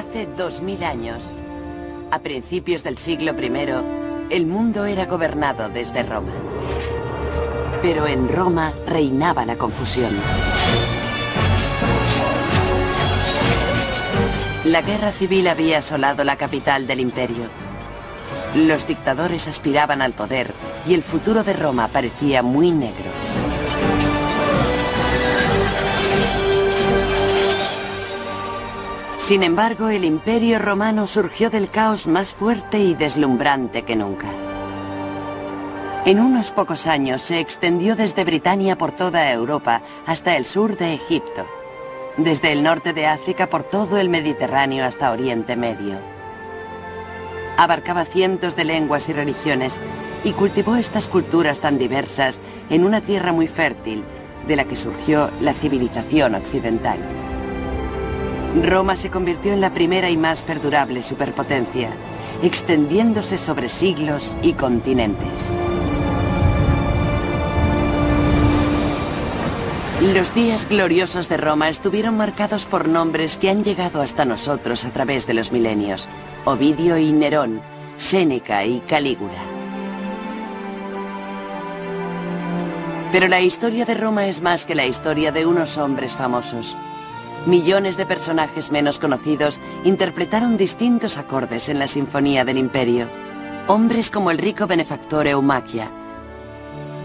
Hace 2000 años, a principios del siglo I, el mundo era gobernado desde Roma. Pero en Roma reinaba la confusión. La guerra civil había asolado la capital del imperio. Los dictadores aspiraban al poder y el futuro de Roma parecía muy negro. Sin embargo, el Imperio Romano surgió del caos más fuerte y deslumbrante que nunca. En unos pocos años se extendió desde Britania por toda Europa hasta el sur de Egipto, desde el norte de África por todo el Mediterráneo hasta Oriente Medio. Abarcaba cientos de lenguas y religiones y cultivó estas culturas tan diversas en una tierra muy fértil, de la que surgió la civilización occidental. Roma se convirtió en la primera y más perdurable superpotencia, extendiéndose sobre siglos y continentes. Los días gloriosos de Roma estuvieron marcados por nombres que han llegado hasta nosotros a través de los milenios: Ovidio y Nerón, Séneca y Calígula. Pero la historia de Roma es más que la historia de unos hombres famosos. Millones de personajes menos conocidos interpretaron distintos acordes en la Sinfonía del Imperio. Hombres como el rico benefactor Eumaquia,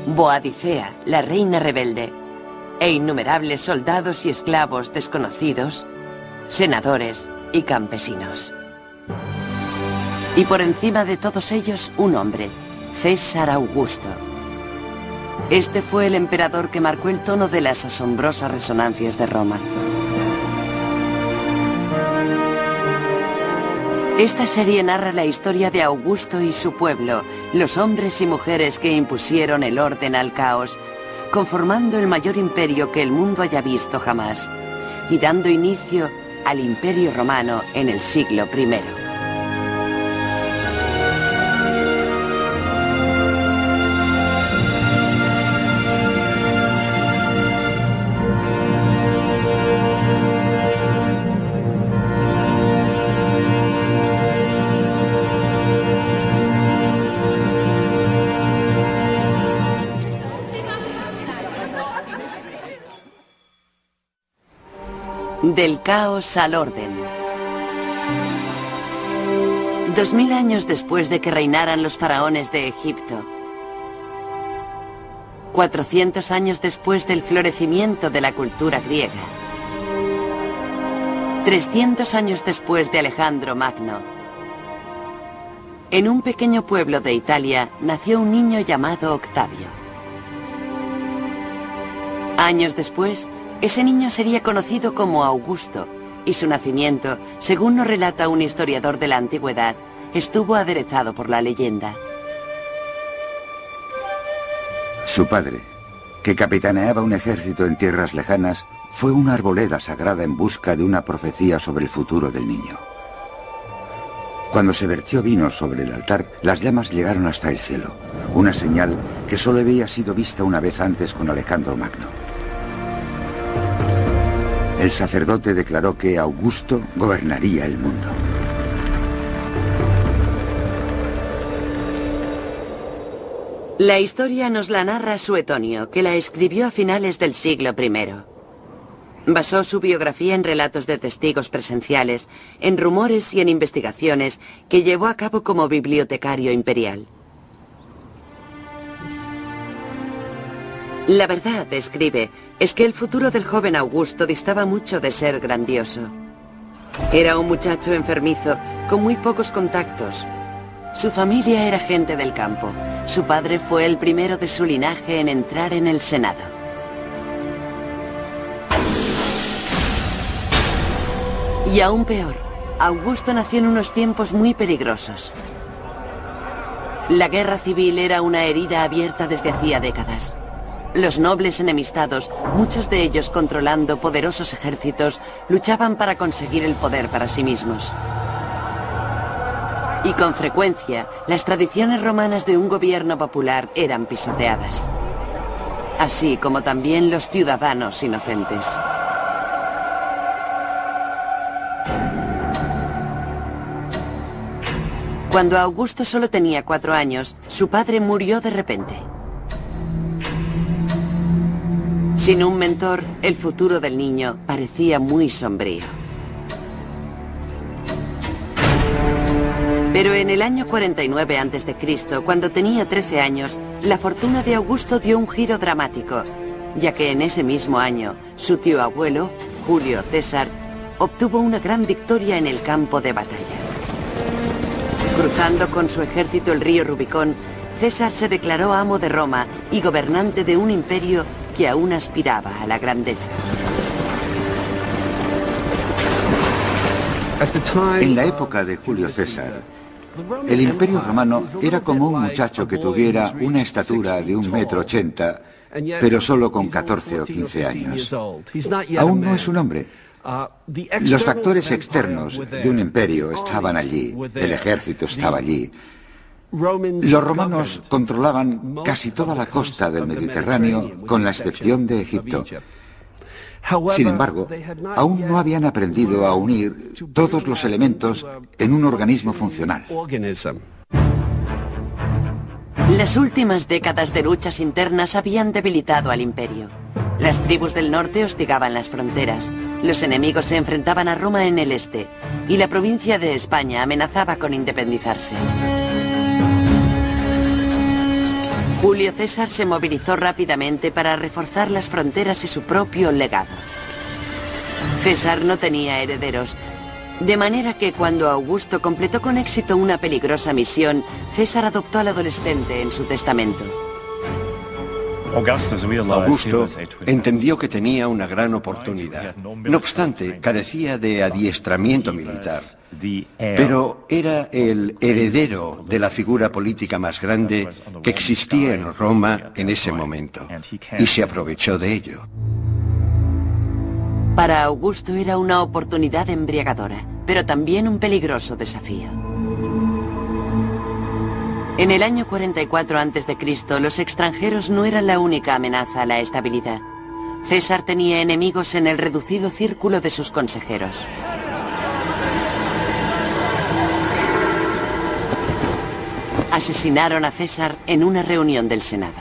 Boadicea, la reina rebelde, e innumerables soldados y esclavos desconocidos, senadores y campesinos. Y por encima de todos ellos, un hombre, César Augusto. Este fue el emperador que marcó el tono de las asombrosas resonancias de Roma. Esta serie narra la historia de Augusto y su pueblo, los hombres y mujeres que impusieron el orden al caos, conformando el mayor imperio que el mundo haya visto jamás, y dando inicio al Imperio Romano en el siglo I. Del caos al orden. 2000 años después de que reinaran los faraones de Egipto, 400 años después del florecimiento de la cultura griega, 300 años después de Alejandro Magno, en un pequeño pueblo de Italia nació un niño llamado Octavio. Años después, ese niño sería conocido como Augusto, y su nacimiento, según nos relata un historiador de la antigüedad, estuvo aderezado por la leyenda. Su padre, que capitaneaba un ejército en tierras lejanas, fue una arboleda sagrada en busca de una profecía sobre el futuro del niño. Cuando se vertió vino sobre el altar, las llamas llegaron hasta el cielo, una señal que solo había sido vista una vez antes con Alejandro Magno. El sacerdote declaró que Augusto gobernaría el mundo. La historia nos la narra Suetonio, que la escribió a finales del siglo I. Basó su biografía en relatos de testigos presenciales, en rumores y en investigaciones que llevó a cabo como bibliotecario imperial. La verdad, escribe, es que el futuro del joven Augusto distaba mucho de ser grandioso. Era un muchacho enfermizo, con muy pocos contactos. Su familia era gente del campo. Su padre fue el primero de su linaje en entrar en el Senado. Y aún peor, Augusto nació en unos tiempos muy peligrosos. La guerra civil era una herida abierta desde hacía décadas. Los nobles enemistados, muchos de ellos controlando poderosos ejércitos, luchaban para conseguir el poder para sí mismos. Y con frecuencia, las tradiciones romanas de un gobierno popular eran pisoteadas. Así como también los ciudadanos inocentes. Cuando Augusto solo tenía 4 años, su padre murió de repente. Sin un mentor, el futuro del niño parecía muy sombrío. Pero en el año 49 a.C., cuando tenía 13 años, la fortuna de Augusto dio un giro dramático, ya que en ese mismo año, su tío abuelo, Julio César, obtuvo una gran victoria en el campo de batalla. Cruzando con su ejército el río Rubicón, César se declaró amo de Roma y gobernante de un imperio que aún aspiraba a la grandeza. En la época de Julio César, el Imperio Romano era como un muchacho que tuviera una estatura de 1,80 m, pero solo con 14 o 15 años. Aún no es un hombre. Los factores externos de un imperio estaban allí, el ejército estaba allí. Los romanos controlaban casi toda la costa del Mediterráneo, con la excepción de Egipto. Sin embargo, aún no habían aprendido a unir todos los elementos en un organismo funcional. Las últimas décadas de luchas internas habían debilitado al imperio. Las tribus del norte hostigaban las fronteras, los enemigos se enfrentaban a Roma en el este, y la provincia de España amenazaba con independizarse. Julio César se movilizó rápidamente para reforzar las fronteras y su propio legado. César no tenía herederos, de manera que cuando Augusto completó con éxito una peligrosa misión, César adoptó al adolescente en su testamento. Augusto entendió que tenía una gran oportunidad. No obstante, carecía de adiestramiento militar, pero era el heredero de la figura política más grande que existía en Roma en ese momento, y se aprovechó de ello. Para Augusto era una oportunidad embriagadora, pero también un peligroso desafío. En el año 44 a.C., los extranjeros no eran la única amenaza a la estabilidad. César tenía enemigos en el reducido círculo de sus consejeros. Asesinaron a César en una reunión del Senado.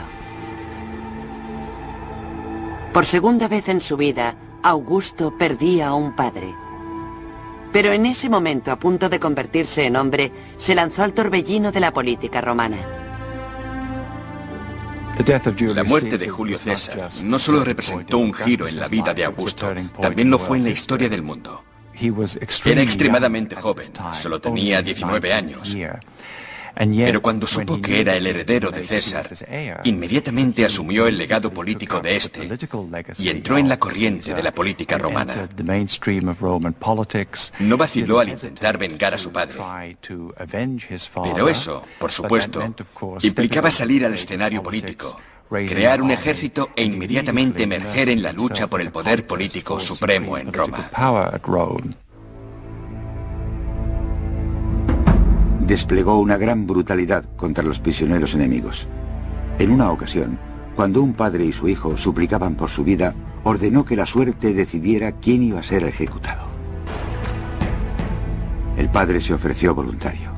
Por segunda vez en su vida, Augusto perdía a un padre. Pero en ese momento, a punto de convertirse en hombre, se lanzó al torbellino de la política romana. La muerte de Julio César no solo representó un giro en la vida de Augusto, también lo fue en la historia del mundo. Era extremadamente joven, solo tenía 19 años. Pero cuando supo que era el heredero de César, inmediatamente asumió el legado político de este y entró en la corriente de la política romana. No vaciló al intentar vengar a su padre. Pero eso, por supuesto, implicaba salir al escenario político, crear un ejército e inmediatamente emerger en la lucha por el poder político supremo en Roma. Desplegó una gran brutalidad contra los prisioneros enemigos. En una ocasión, cuando un padre y su hijo suplicaban por su vida, ordenó que la suerte decidiera quién iba a ser ejecutado. El padre se ofreció voluntario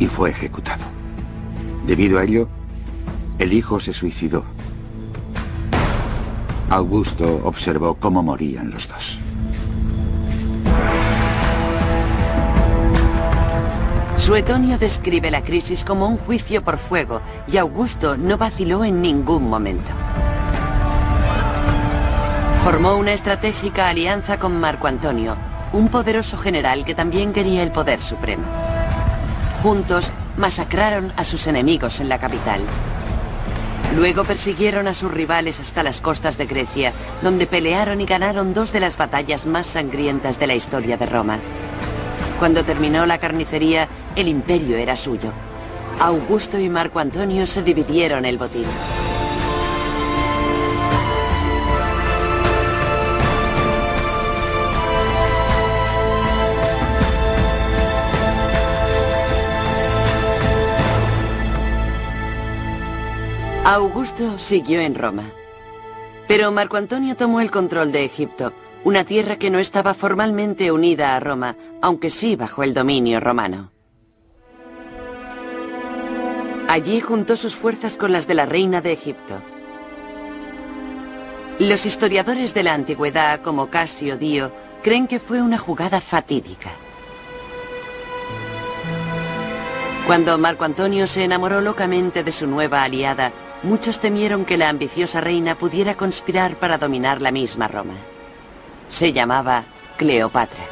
y fue ejecutado. Debido a ello, el hijo se suicidó. Augusto observó cómo morían los dos. Suetonio describe la crisis como un juicio por fuego y Augusto no vaciló en ningún momento. Formó una estratégica alianza con Marco Antonio, un poderoso general que también quería el poder supremo. Juntos masacraron a sus enemigos en la capital. Luego persiguieron a sus rivales hasta las costas de Grecia, donde pelearon y ganaron 2 de las batallas más sangrientas de la historia de Roma. Cuando terminó la carnicería, el imperio era suyo. Augusto y Marco Antonio se dividieron el botín. Augusto siguió en Roma. Pero Marco Antonio tomó el control de Egipto, una tierra que no estaba formalmente unida a Roma, aunque sí bajo el dominio romano. Allí juntó sus fuerzas con las de la reina de Egipto. Los historiadores de la antigüedad, como Casio Dio, creen que fue una jugada fatídica. Cuando Marco Antonio se enamoró locamente de su nueva aliada, muchos temieron que la ambiciosa reina pudiera conspirar para dominar la misma Roma. Se llamaba Cleopatra.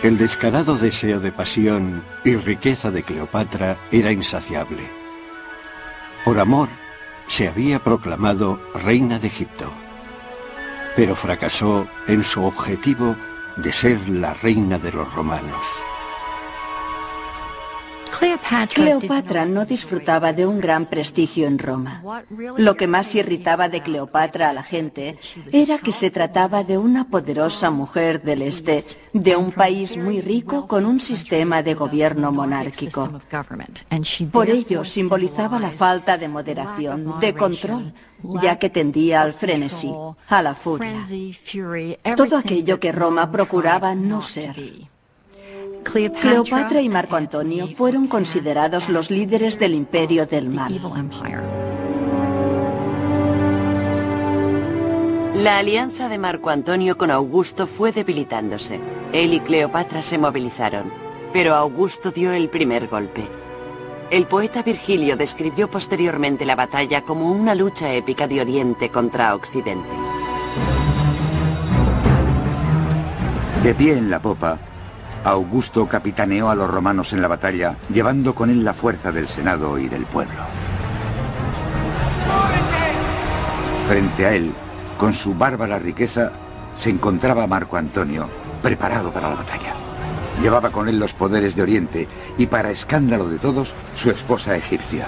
El descarado deseo de pasión y riqueza de Cleopatra era insaciable. Por amor, se había proclamado reina de Egipto, pero fracasó en su objetivo de ser la reina de los romanos. Cleopatra no disfrutaba de un gran prestigio en Roma. Lo que más irritaba de Cleopatra a la gente era que se trataba de una poderosa mujer del este, de un país muy rico con un sistema de gobierno monárquico. Por ello simbolizaba la falta de moderación, de control, ya que tendía al frenesí, a la furia. Todo aquello que Roma procuraba no ser. Cleopatra y Marco Antonio fueron considerados los líderes del imperio del mal. La alianza de Marco Antonio con Augusto fue debilitándose. Él y Cleopatra se movilizaron, pero Augusto dio el primer golpe. El poeta Virgilio describió posteriormente la batalla como una lucha épica de Oriente contra Occidente. De pie en la popa, Augusto capitaneó a los romanos en la batalla, llevando con él la fuerza del Senado y del pueblo. Frente a él, con su bárbara riqueza, se encontraba Marco Antonio, preparado para la batalla. Llevaba con él los poderes de Oriente y, para escándalo de todos, su esposa egipcia.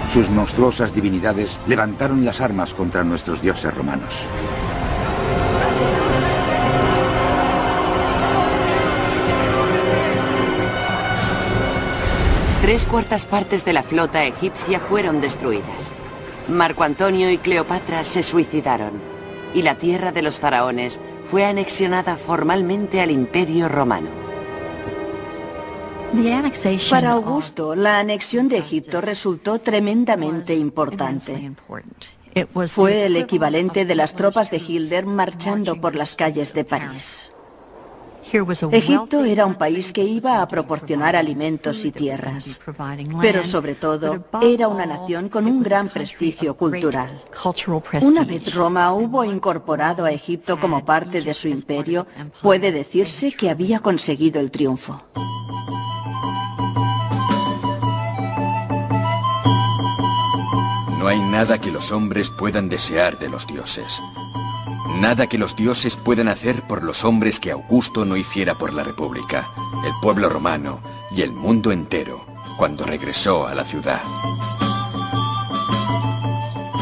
Sus monstruosas divinidades levantaron las armas contra nuestros dioses romanos. Tres cuartas partes de la flota egipcia fueron destruidas. Marco Antonio y Cleopatra se suicidaron, y la tierra de los faraones fue anexionada formalmente al Imperio Romano. Para Augusto, la anexión de Egipto resultó tremendamente importante. Fue el equivalente de las tropas de Hitler marchando por las calles de París. Egipto era un país que iba a proporcionar alimentos y tierras, pero sobre todo era una nación con un gran prestigio cultural. Una vez Roma hubo incorporado a Egipto como parte de su imperio, puede decirse que había conseguido el triunfo. No hay nada que los hombres puedan desear de los dioses. Nada que los dioses puedan hacer por los hombres que Augusto no hiciera por la República, el pueblo romano y el mundo entero cuando regresó a la ciudad.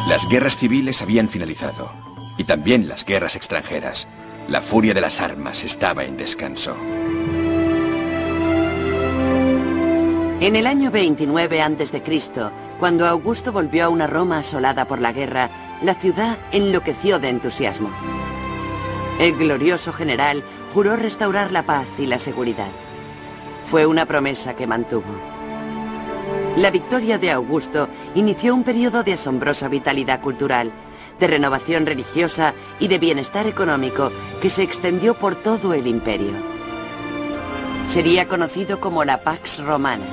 Las guerras civiles habían finalizado, y también las guerras extranjeras. La furia de las armas estaba en descanso. En el año 29 a.C., cuando Augusto volvió a una Roma asolada por la guerra, la ciudad enloqueció de entusiasmo. El glorioso general juró restaurar la paz y la seguridad. Fue una promesa que mantuvo. La victoria de Augusto inició un periodo de asombrosa vitalidad cultural, de renovación religiosa y de bienestar económico que se extendió por todo el imperio. Sería conocido como la Pax Romana,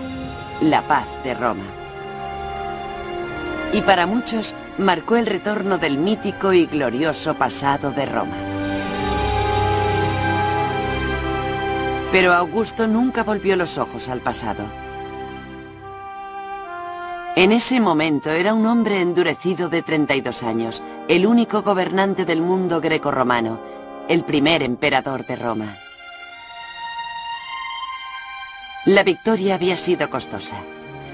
la paz de Roma. Y para muchos marcó el retorno del mítico y glorioso pasado de Roma. Pero Augusto nunca volvió los ojos al pasado. En ese momento era un hombre endurecido de 32 años, el único gobernante del mundo grecorromano, el primer emperador de Roma. La victoria había sido costosa.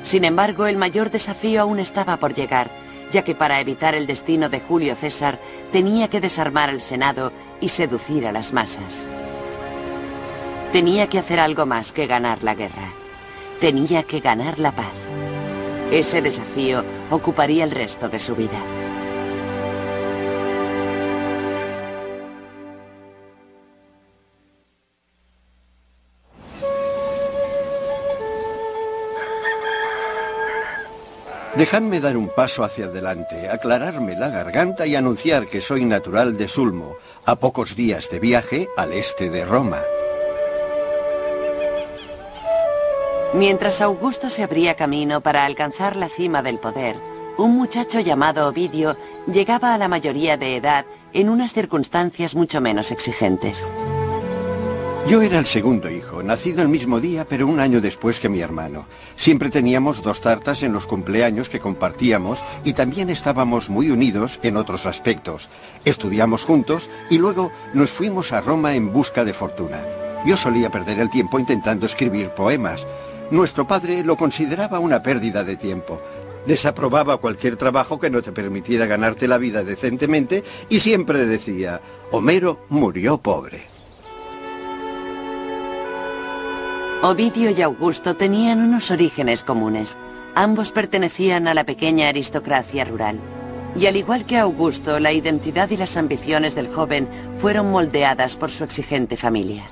Sin embargo, el mayor desafío aún estaba por llegar, ya que para evitar el destino de Julio César tenía que desarmar al Senado y seducir a las masas. Tenía que hacer algo más que ganar la guerra. Tenía que ganar la paz. Ese desafío ocuparía el resto de su vida. Dejadme dar un paso hacia adelante, aclararme la garganta y anunciar que soy natural de Sulmo, a pocos días de viaje al este de Roma. Mientras Augusto se abría camino para alcanzar la cima del poder, un muchacho llamado Ovidio llegaba a la mayoría de edad en unas circunstancias mucho menos exigentes. Yo era el segundo hijo, nacido el mismo día, pero un año después que mi hermano. Siempre teníamos 2 tartas en los cumpleaños que compartíamos y también estábamos muy unidos en otros aspectos. Estudiamos juntos y luego nos fuimos a Roma en busca de fortuna. Yo solía perder el tiempo intentando escribir poemas. Nuestro padre lo consideraba una pérdida de tiempo. Desaprobaba cualquier trabajo que no te permitiera ganarte la vida decentemente y siempre decía: Homero murió pobre. Ovidio y Augusto tenían unos orígenes comunes. Ambos pertenecían a la pequeña aristocracia rural. Y al igual que Augusto, la identidad y las ambiciones del joven fueron moldeadas por su exigente familia.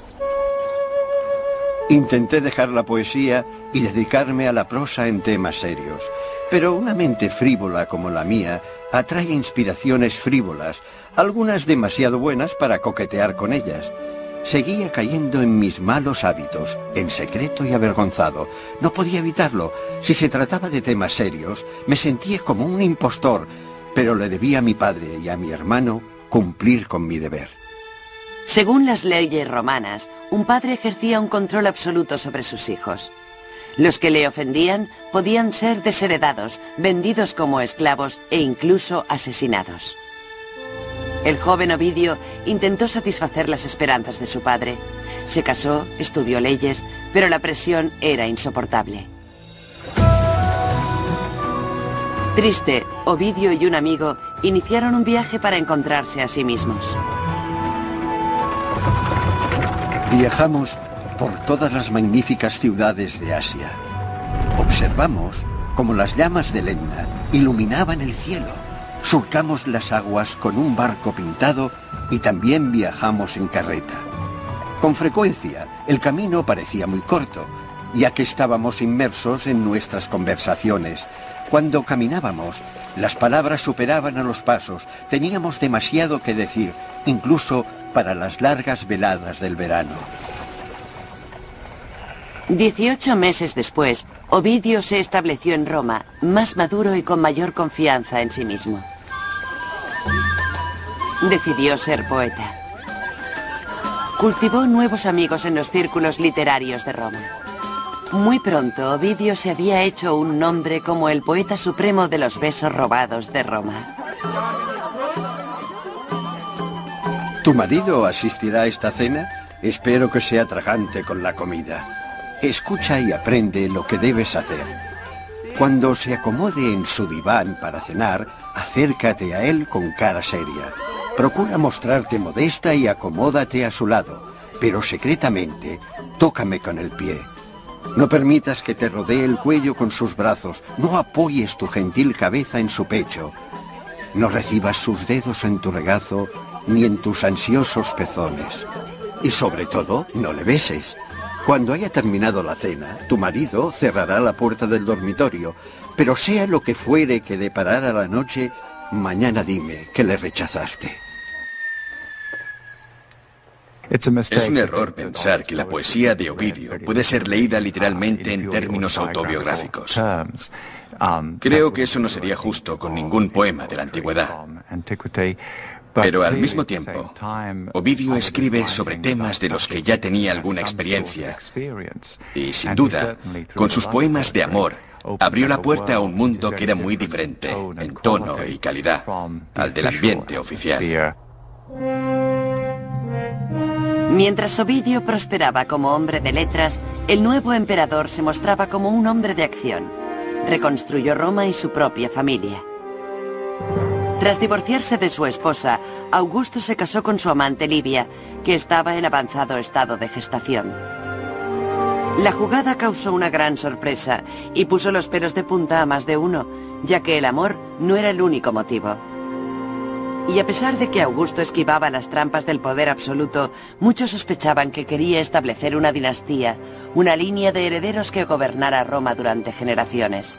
Intenté dejar la poesía y dedicarme a la prosa en temas serios. Pero una mente frívola como la mía atrae inspiraciones frívolas, algunas demasiado buenas para coquetear con ellas. Seguía cayendo en mis malos hábitos, en secreto y avergonzado. No podía evitarlo. Si se trataba de temas serios, me sentía como un impostor, pero le debía a mi padre y a mi hermano cumplir con mi deber. Según las leyes romanas, un padre ejercía un control absoluto sobre sus hijos. Los que le ofendían podían ser desheredados, vendidos como esclavos e incluso asesinados. El joven Ovidio intentó satisfacer las esperanzas de su padre. Se casó, estudió leyes, pero la presión era insoportable. Triste, Ovidio y un amigo iniciaron un viaje para encontrarse a sí mismos. Viajamos por todas las magníficas ciudades de Asia. Observamos cómo las llamas del Etna iluminaban el cielo. Surcamos las aguas con un barco pintado y también viajamos en carreta. Con frecuencia, el camino parecía muy corto, ya que estábamos inmersos en nuestras conversaciones. Cuando caminábamos, las palabras superaban a los pasos. Teníamos demasiado que decir, incluso para las largas veladas del verano. 18 meses después, Ovidio se estableció en Roma, más maduro y con mayor confianza en sí mismo. Decidió ser poeta. Cultivó nuevos amigos en los círculos literarios de Roma. Muy pronto, Ovidio se había hecho un nombre como el poeta supremo de los besos robados de Roma. ¿Tu marido asistirá a esta cena? Espero que sea tragante con la comida. Escucha y aprende lo que debes hacer. Cuando se acomode en su diván para cenar, acércate a él con cara seria. Procura mostrarte modesta y acomódate a su lado, pero secretamente, tócame con el pie. No permitas que te rodee el cuello con sus brazos, no apoyes tu gentil cabeza en su pecho. No recibas sus dedos en tu regazo, ni en tus ansiosos pezones. Y sobre todo, no le beses. Cuando haya terminado la cena, tu marido cerrará la puerta del dormitorio, pero sea lo que fuere que deparara la noche, mañana dime que le rechazaste. Es un error pensar que la poesía de Ovidio puede ser leída literalmente en términos autobiográficos. Creo que eso no sería justo con ningún poema de la antigüedad. Pero al mismo tiempo, Ovidio escribe sobre temas de los que ya tenía alguna experiencia. Y sin duda, con sus poemas de amor, abrió la puerta a un mundo que era muy diferente, en tono y calidad, al del ambiente oficial. Mientras Ovidio prosperaba como hombre de letras, el nuevo emperador se mostraba como un hombre de acción. Reconstruyó Roma y su propia familia. Tras divorciarse de su esposa, Augusto se casó con su amante Livia, que estaba en avanzado estado de gestación. La jugada causó una gran sorpresa y puso los pelos de punta a más de uno, ya que el amor no era el único motivo. Y a pesar de que Augusto esquivaba las trampas del poder absoluto, muchos sospechaban que quería establecer una dinastía, una línea de herederos que gobernara Roma durante generaciones.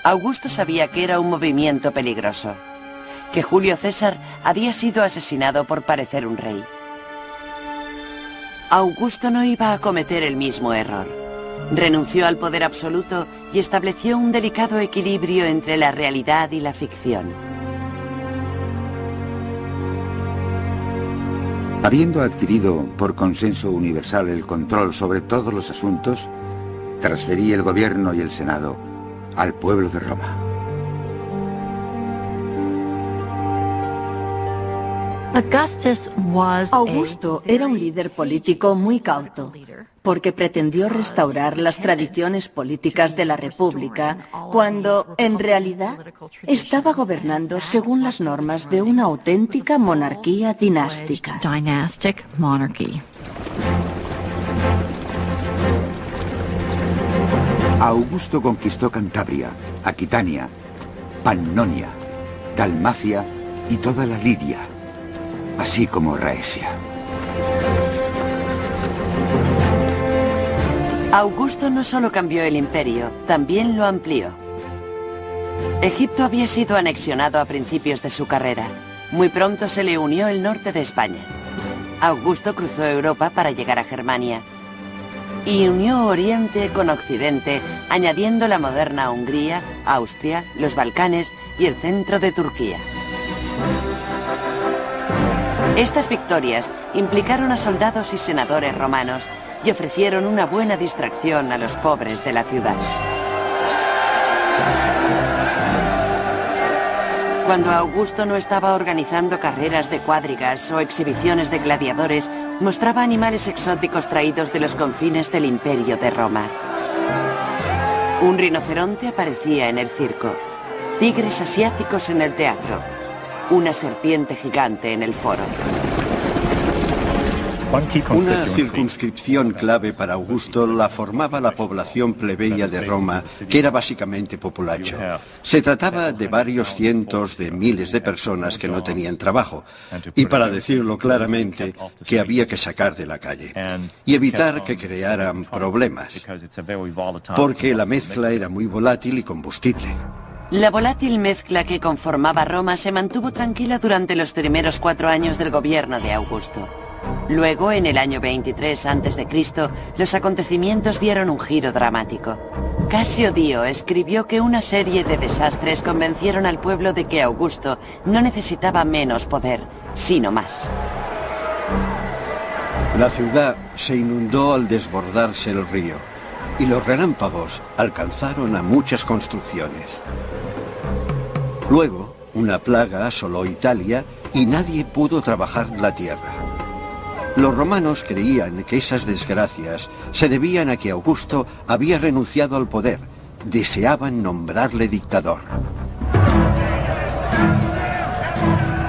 Augusto sabía que era un movimiento peligroso, que Julio César había sido asesinado por parecer un rey. Augusto no iba a cometer el mismo error. Renunció al poder absoluto y estableció un delicado equilibrio entre la realidad y la ficción. Habiendo adquirido por consenso universal el control sobre todos los asuntos, transferí el gobierno y el senado al pueblo de Roma. Augusto era un líder político muy cauto, porque pretendió restaurar las tradiciones políticas de la República, cuando, en realidad, estaba gobernando según las normas de una auténtica monarquía dinástica. Augusto conquistó Cantabria, Aquitania, Pannonia, Dalmacia y toda la Lidia, así como Raecia. Augusto no solo cambió el imperio, también lo amplió. Egipto había sido anexionado a principios de su carrera. Muy pronto se le unió el norte de España. Augusto cruzó Europa para llegar a Germania y unió Oriente con Occidente, añadiendo la moderna Hungría, Austria, los Balcanes y el centro de Turquía. Estas victorias implicaron a soldados y senadores romanos y ofrecieron una buena distracción a los pobres de la ciudad. Cuando Augusto no estaba organizando carreras de cuadrigas o exhibiciones de gladiadores, mostraba animales exóticos traídos de los confines del Imperio de Roma. Un rinoceronte aparecía en el circo, tigres asiáticos en el teatro, una serpiente gigante en el foro. Una circunscripción clave para Augusto la formaba la población plebeya de Roma, que era básicamente populacho. Se trataba de varios cientos de miles de personas que no tenían trabajo, y para decirlo claramente, que había que sacar de la calle, y evitar que crearan problemas, porque la mezcla era muy volátil y combustible. La volátil mezcla que conformaba Roma se mantuvo tranquila durante los primeros 4 años del gobierno de Augusto. Luego, en el año 23 a.C., los acontecimientos dieron un giro dramático. Casio Dio escribió que una serie de desastres convencieron al pueblo de que Augusto no necesitaba menos poder, sino más. La ciudad se inundó al desbordarse el río, y los relámpagos alcanzaron a muchas construcciones. Luego, una plaga asoló Italia y nadie pudo trabajar la tierra. Los romanos creían que esas desgracias se debían a que Augusto había renunciado al poder. Deseaban nombrarle dictador.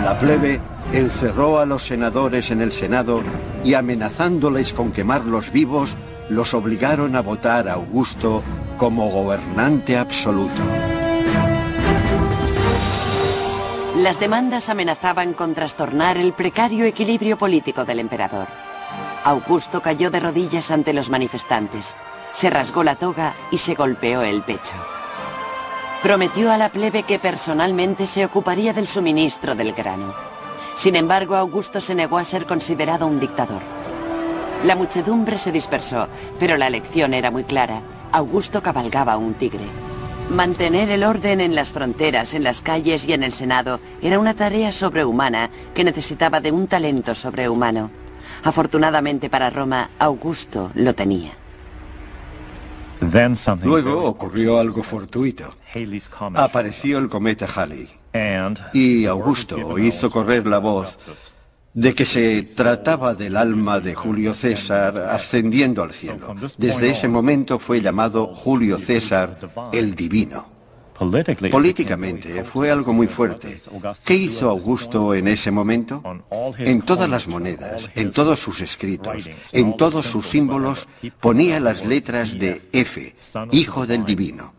La plebe encerró a los senadores en el Senado y, amenazándoles con quemarlos vivos, los obligaron a votar a Augusto como gobernante absoluto. Las demandas amenazaban con trastornar el precario equilibrio político del emperador. Augusto cayó de rodillas ante los manifestantes, se rasgó la toga y se golpeó el pecho. Prometió a la plebe que personalmente se ocuparía del suministro del grano. Sin embargo, Augusto se negó a ser considerado un dictador. La muchedumbre se dispersó, pero la lección era muy clara. Augusto cabalgaba un tigre. Mantener el orden en las fronteras, en las calles y en el Senado era una tarea sobrehumana que necesitaba de un talento sobrehumano. Afortunadamente para Roma, Augusto lo tenía. Luego ocurrió algo fortuito. Apareció el cometa Halley y Augusto hizo correr la voz de que se trataba del alma de Julio César ascendiendo al cielo. Desde ese momento fue llamado Julio César el Divino. Políticamente fue algo muy fuerte. ¿Qué hizo Augusto en ese momento? En todas las monedas, en todos sus escritos, en todos sus símbolos, ponía las letras de F, Hijo del Divino.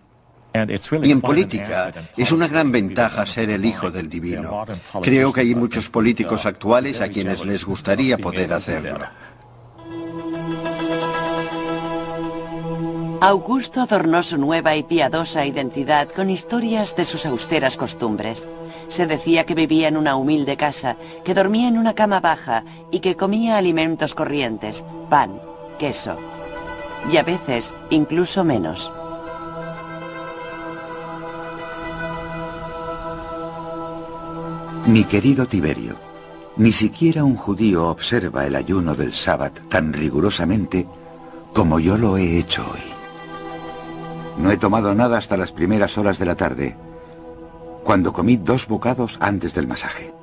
Y en política es una gran ventaja ser el hijo del divino. Creo que hay muchos políticos actuales a quienes les gustaría poder hacerlo. Augusto adornó su nueva y piadosa identidad con historias de sus austeras costumbres. Se decía que vivía en una humilde casa, que dormía en una cama baja y que comía alimentos corrientes, pan, queso, y a veces incluso menos. Mi querido Tiberio, ni siquiera un judío observa el ayuno del sábado tan rigurosamente como yo lo he hecho hoy. No he tomado nada hasta las primeras horas de la tarde, cuando comí 2 bocados antes del masaje.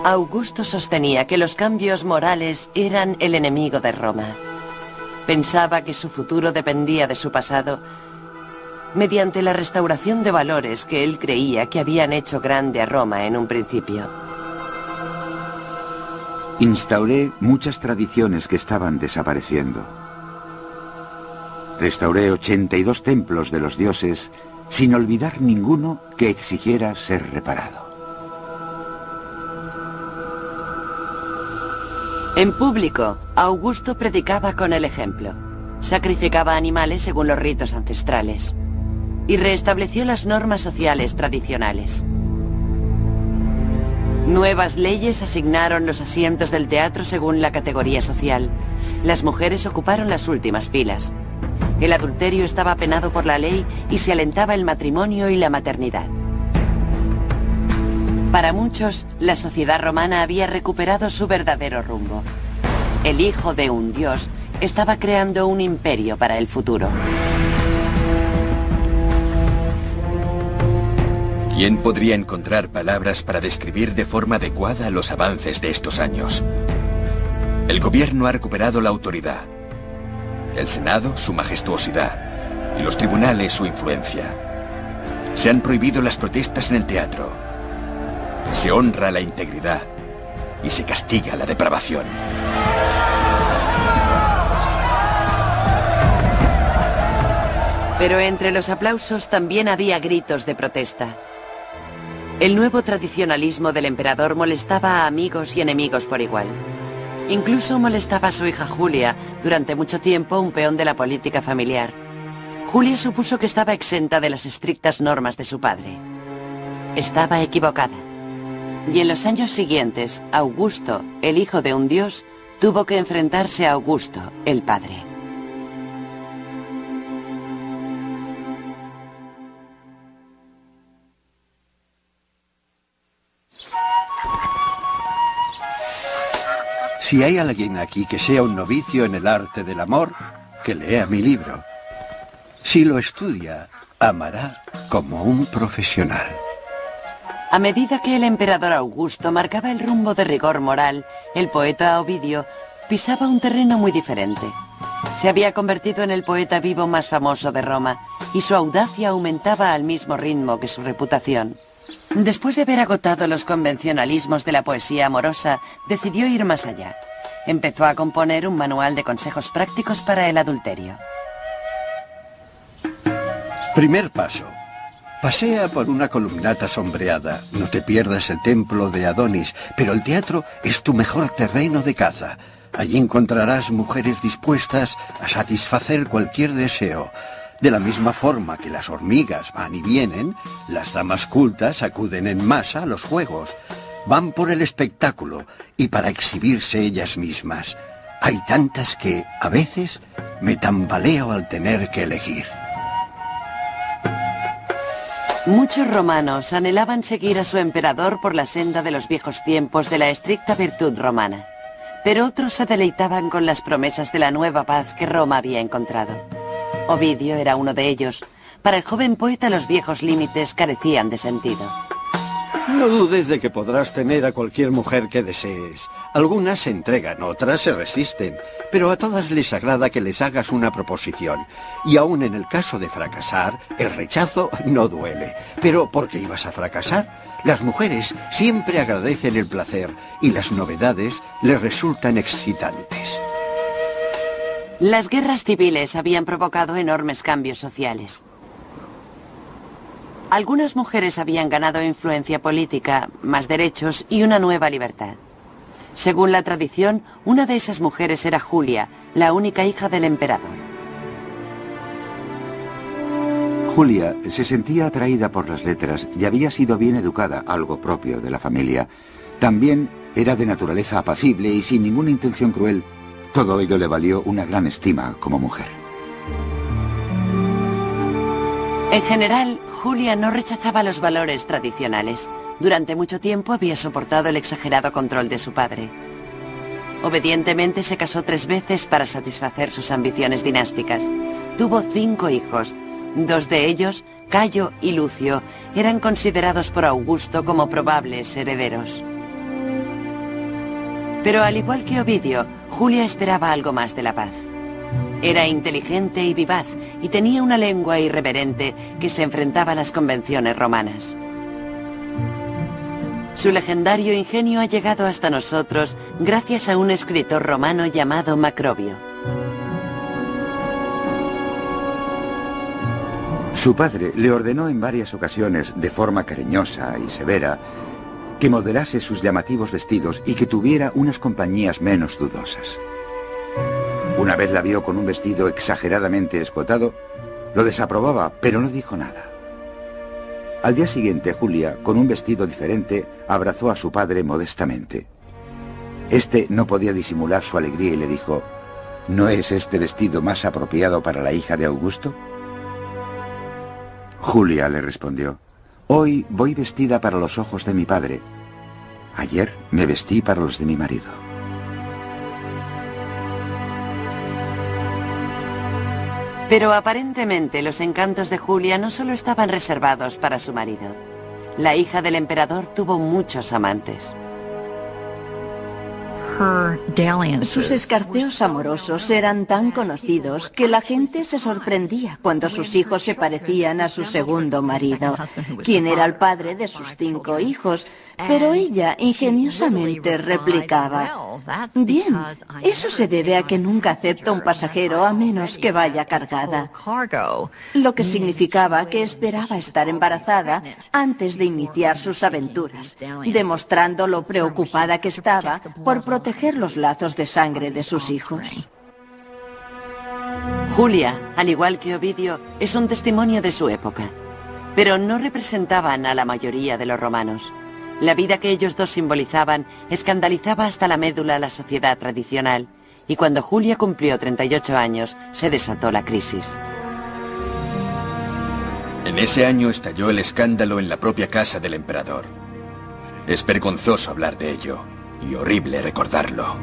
Augusto sostenía que los cambios morales eran el enemigo de Roma. Pensaba que su futuro dependía de su pasado mediante la restauración de valores que él creía que habían hecho grande a Roma en un principio. Instauré muchas tradiciones que estaban desapareciendo. Restauré 82 templos de los dioses sin olvidar ninguno que exigiera ser reparado. En público, Augusto predicaba con el ejemplo. Sacrificaba animales según los ritos ancestrales y restableció las normas sociales tradicionales. Nuevas leyes asignaron los asientos del teatro según la categoría social. Las mujeres ocuparon las últimas filas. El adulterio estaba penado por la ley y se alentaba el matrimonio y la maternidad. Para muchos, la sociedad romana había recuperado su verdadero rumbo. El hijo de un dios estaba creando un imperio para el futuro. ¿Quién podría encontrar palabras para describir de forma adecuada los avances de estos años? El gobierno ha recuperado la autoridad, el Senado su majestuosidad y los tribunales su influencia. Se han prohibido las protestas en el teatro, se honra la integridad y se castiga la depravación. Pero entre los aplausos también había gritos de protesta. El nuevo tradicionalismo del emperador molestaba a amigos y enemigos por igual. Incluso molestaba a su hija Julia, durante mucho tiempo un peón de la política familiar. Julia supuso que estaba exenta de las estrictas normas de su padre. Estaba equivocada. Y en los años siguientes, Augusto, el hijo de un dios, tuvo que enfrentarse a Augusto, el padre. Si hay alguien aquí que sea un novicio en el arte del amor, que lea mi libro. Si lo estudia, amará como un profesional. A medida que el emperador Augusto marcaba el rumbo de rigor moral, el poeta Ovidio pisaba un terreno muy diferente. Se había convertido en el poeta vivo más famoso de Roma y su audacia aumentaba al mismo ritmo que su reputación. Después de haber agotado los convencionalismos de la poesía amorosa, decidió ir más allá. Empezó a componer un manual de consejos prácticos para el adulterio. Primer paso. Pasea por una columnata sombreada. No te pierdas el templo de Adonis, pero el teatro es tu mejor terreno de caza. Allí encontrarás mujeres dispuestas a satisfacer cualquier deseo. De la misma forma que las hormigas van y vienen, las damas cultas acuden en masa a los juegos. Van por el espectáculo y para exhibirse ellas mismas. Hay tantas que, a veces, me tambaleo al tener que elegir. Muchos romanos anhelaban seguir a su emperador por la senda de los viejos tiempos de la estricta virtud romana. Pero otros se deleitaban con las promesas de la nueva paz que Roma había encontrado. Ovidio era uno de ellos. Para el joven poeta los viejos límites carecían de sentido. No dudes de que podrás tener a cualquier mujer que desees. Algunas se entregan, otras se resisten, pero a todas les agrada que les hagas una proposición. Y aún en el caso de fracasar, el rechazo no duele. Pero ¿por qué ibas a fracasar? Las mujeres siempre agradecen el placer y las novedades les resultan excitantes. Las guerras civiles habían provocado enormes cambios sociales. Algunas mujeres habían ganado influencia política, más derechos y una nueva libertad. Según la tradición, una de esas mujeres era Julia, la única hija del emperador. Julia se sentía atraída por las letras y había sido bien educada, algo propio de la familia. También era de naturaleza apacible y sin ninguna intención cruel. Todo ello le valió una gran estima como mujer. En general, Julia no rechazaba los valores tradicionales. Durante mucho tiempo había soportado el exagerado control de su padre. Obedientemente se casó 3 veces para satisfacer sus ambiciones dinásticas. Tuvo 5 hijos. 2 de ellos, Cayo y Lucio, eran considerados por Augusto como probables herederos. Pero al igual que Ovidio, Julia esperaba algo más de la paz. Era inteligente y vivaz y tenía una lengua irreverente que se enfrentaba a las convenciones romanas. Su legendario ingenio ha llegado hasta nosotros gracias a un escritor romano llamado Macrobio. Su padre le ordenó en varias ocasiones, de forma cariñosa y severa, que moderase sus llamativos vestidos y que tuviera unas compañías menos dudosas. Una vez la vio con un vestido exageradamente escotado, lo desaprobaba, pero no dijo nada. Al día siguiente, Julia, con un vestido diferente, abrazó a su padre modestamente. Este no podía disimular su alegría y le dijo: ¿no es este vestido más apropiado para la hija de Augusto? Julia le respondió: hoy voy vestida para los ojos de mi padre. Ayer me vestí para los de mi marido. Pero aparentemente los encantos de Julia no solo estaban reservados para su marido. La hija del emperador tuvo muchos amantes. Sus escarceos amorosos eran tan conocidos que la gente se sorprendía cuando sus hijos se parecían a su segundo marido, quien era el padre de sus 5 hijos, pero ella ingeniosamente replicaba: bien, eso se debe a que nunca acepta un pasajero a menos que vaya cargada, lo que significaba que esperaba estar embarazada antes de iniciar sus aventuras, demostrando lo preocupada que estaba por proteger los lazos de sangre de sus hijos. Julia, al igual que Ovidio, es un testimonio de su época, pero no representaban a la mayoría de los romanos. La vida que ellos dos simbolizaban escandalizaba hasta la médula a la sociedad tradicional, y cuando Julia cumplió 38 años, se desató la crisis. En ese año estalló el escándalo en la propia casa del emperador. Es vergonzoso hablar de ello, y horrible recordarlo.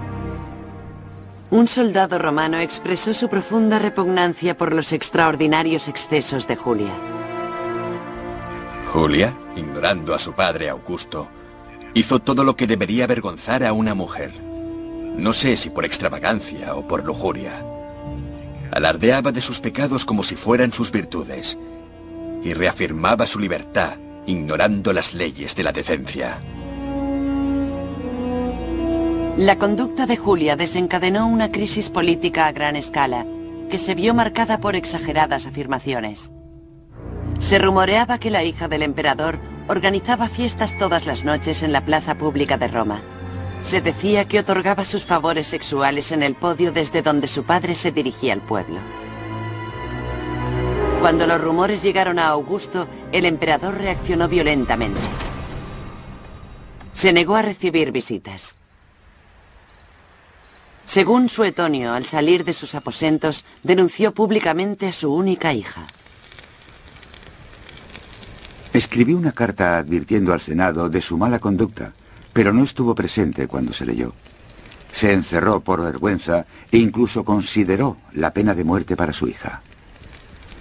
Un soldado romano expresó su profunda repugnancia por los extraordinarios excesos de Julia. Julia, ignorando a su padre Augusto, hizo todo lo que debería avergonzar a una mujer. No sé si por extravagancia o por lujuria. Alardeaba de sus pecados como si fueran sus virtudes, y reafirmaba su libertad, ignorando las leyes de la decencia. La conducta de Julia desencadenó una crisis política a gran escala, que se vio marcada por exageradas afirmaciones. Se rumoreaba que la hija del emperador organizaba fiestas todas las noches en la plaza pública de Roma. Se decía que otorgaba sus favores sexuales en el podio desde donde su padre se dirigía al pueblo. Cuando los rumores llegaron a Augusto, el emperador reaccionó violentamente. Se negó a recibir visitas. Según Suetonio, al salir de sus aposentos, denunció públicamente a su única hija. Escribió una carta advirtiendo al Senado de su mala conducta, pero no estuvo presente cuando se leyó. Se encerró por vergüenza e incluso consideró la pena de muerte para su hija.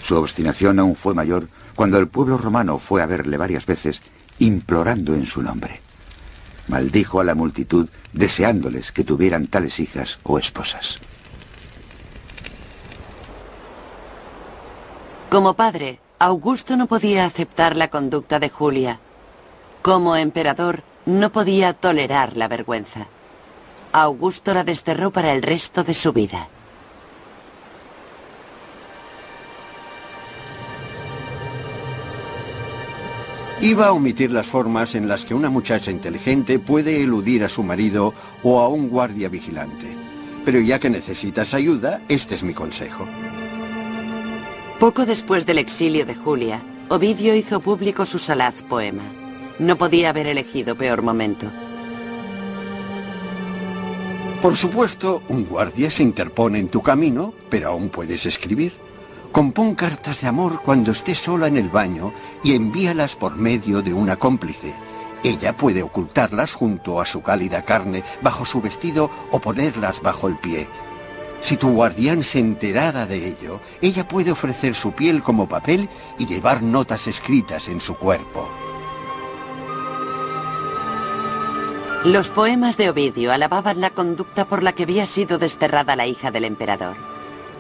Su obstinación aún fue mayor cuando el pueblo romano fue a verle varias veces, implorando en su nombre. Maldijo a la multitud, deseándoles que tuvieran tales hijas o esposas. Como padre, Augusto no podía aceptar la conducta de Julia. Como emperador, no podía tolerar la vergüenza. Augusto la desterró para el resto de su vida. Iba a omitir las formas en las que una muchacha inteligente puede eludir a su marido o a un guardia vigilante. Pero ya que necesitas ayuda, este es mi consejo. Poco después del exilio de Julia, Ovidio hizo público su salaz poema. No podía haber elegido peor momento. Por supuesto, un guardia se interpone en tu camino, pero aún puedes escribir. Compón cartas de amor cuando estés sola en el baño y envíalas por medio de una cómplice. Ella puede ocultarlas junto a su cálida carne, bajo su vestido o ponerlas bajo el pie. Si tu guardián se enterara de ello, ella puede ofrecer su piel como papel y llevar notas escritas en su cuerpo. Los poemas de Ovidio alababan la conducta por la que había sido desterrada la hija del emperador.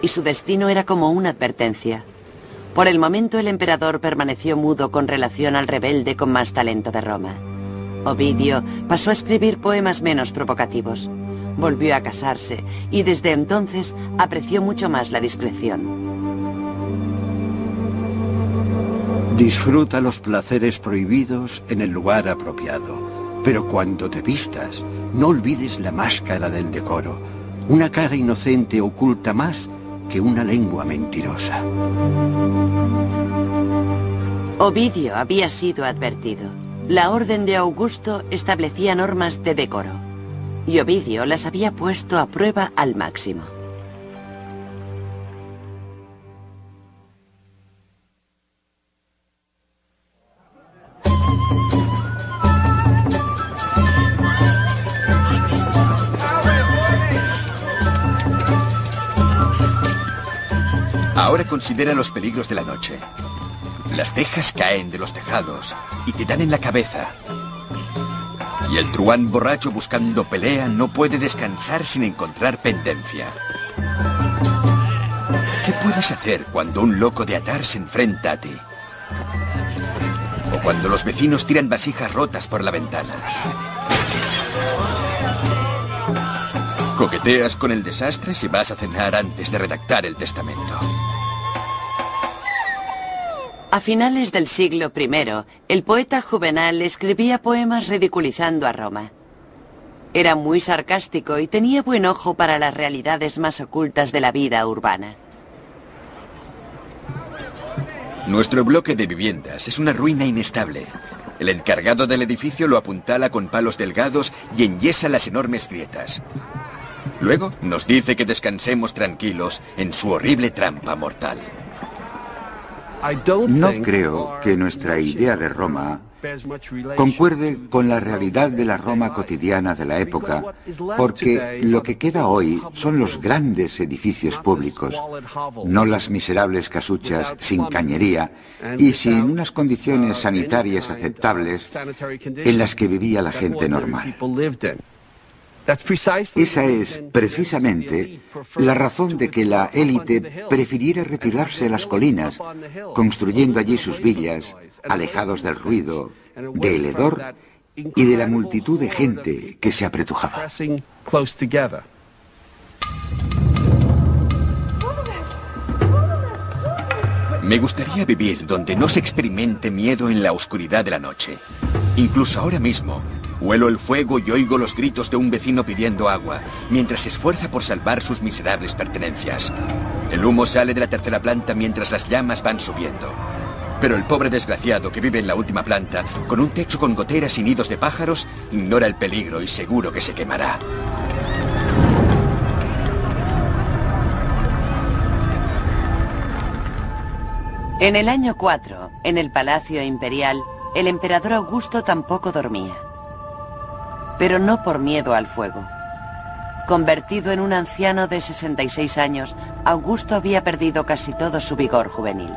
Y su destino era como una advertencia. Por el momento el emperador permaneció mudo con relación al rebelde con más talento de Roma. Ovidio pasó a escribir poemas menos provocativos. Volvió a casarse y desde entonces apreció mucho más la discreción. Disfruta los placeres prohibidos en el lugar apropiado. Pero cuando te vistas, no olvides la máscara del decoro. Una cara inocente oculta más que una lengua mentirosa. Ovidio había sido advertido. La orden de Augusto establecía normas de decoro, y Ovidio las había puesto a prueba al máximo. Ahora considera los peligros de la noche. Las tejas caen de los tejados y te dan en la cabeza. Y el truhán borracho buscando pelea no puede descansar sin encontrar pendencia. ¿Qué puedes hacer cuando un loco de atar se enfrenta a ti? O cuando los vecinos tiran vasijas rotas por la ventana. Coqueteas con el desastre si vas a cenar antes de redactar el testamento. A finales del siglo I, el poeta Juvenal escribía poemas ridiculizando a Roma. Era muy sarcástico y tenía buen ojo para las realidades más ocultas de la vida urbana. Nuestro bloque de viviendas es una ruina inestable. El encargado del edificio lo apuntala con palos delgados y enyesa las enormes grietas. Luego nos dice que descansemos tranquilos en su horrible trampa mortal. No creo que nuestra idea de Roma concuerde con la realidad de la Roma cotidiana de la época, porque lo que queda hoy son los grandes edificios públicos, no las miserables casuchas sin cañería y sin unas condiciones sanitarias aceptables en las que vivía la gente normal. Esa es, precisamente, la razón de que la élite prefiriera retirarse a las colinas, construyendo allí sus villas, alejados del ruido, del hedor y de la multitud de gente que se apretujaba. Me gustaría vivir donde no se experimente miedo en la oscuridad de la noche. Incluso ahora mismo, huelo el fuego y oigo los gritos de un vecino pidiendo agua, mientras se esfuerza por salvar sus miserables pertenencias. El humo sale de la tercera planta mientras las llamas van subiendo. Pero el pobre desgraciado que vive en la última planta, con un techo con goteras y nidos de pájaros, ignora el peligro y seguro que se quemará. En el año 4, en el Palacio Imperial, el emperador Augusto tampoco dormía. Pero no por miedo al fuego. Convertido en un anciano de 66 años, Augusto había perdido casi todo su vigor juvenil.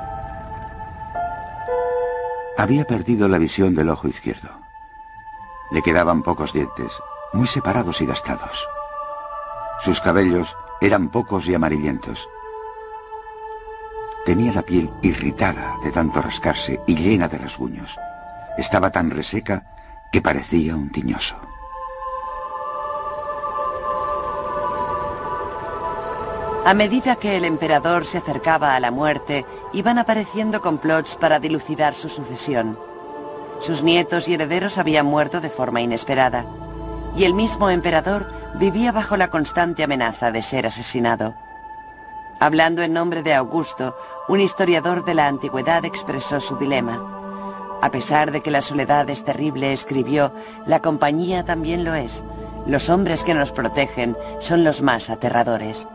Había perdido la visión del ojo izquierdo. Le quedaban pocos dientes, muy separados y gastados. Sus cabellos eran pocos y amarillentos. Tenía la piel irritada de tanto rascarse y llena de rasguños. Estaba tan reseca que parecía un tiñoso. A medida que el emperador se acercaba a la muerte, iban apareciendo complots para dilucidar su sucesión. Sus nietos y herederos habían muerto de forma inesperada, y el mismo emperador vivía bajo la constante amenaza de ser asesinado. Hablando en nombre de Augusto, un historiador de la antigüedad expresó su dilema. A pesar de que la soledad es terrible, escribió, la compañía también lo es. Los hombres que nos protegen son los más aterradores.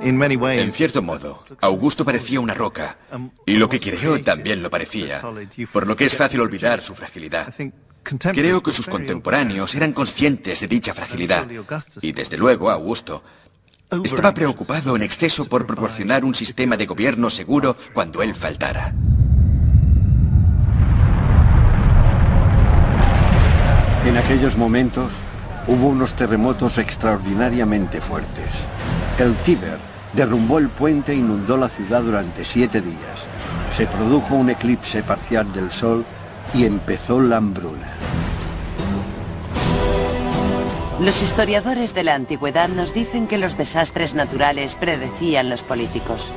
En cierto modo, Augusto parecía una roca, y lo que creó también lo parecía, por lo que es fácil olvidar su fragilidad. Creo que sus contemporáneos eran conscientes de dicha fragilidad, y desde luego Augusto estaba preocupado en exceso por proporcionar un sistema de gobierno seguro cuando él faltara. En aquellos momentos hubo unos terremotos extraordinariamente fuertes. El Tíber derrumbó el puente e inundó la ciudad durante 7 días. Se produjo un eclipse parcial del sol y empezó la hambruna. Los historiadores de la antigüedad nos dicen que los desastres naturales predecían los políticos.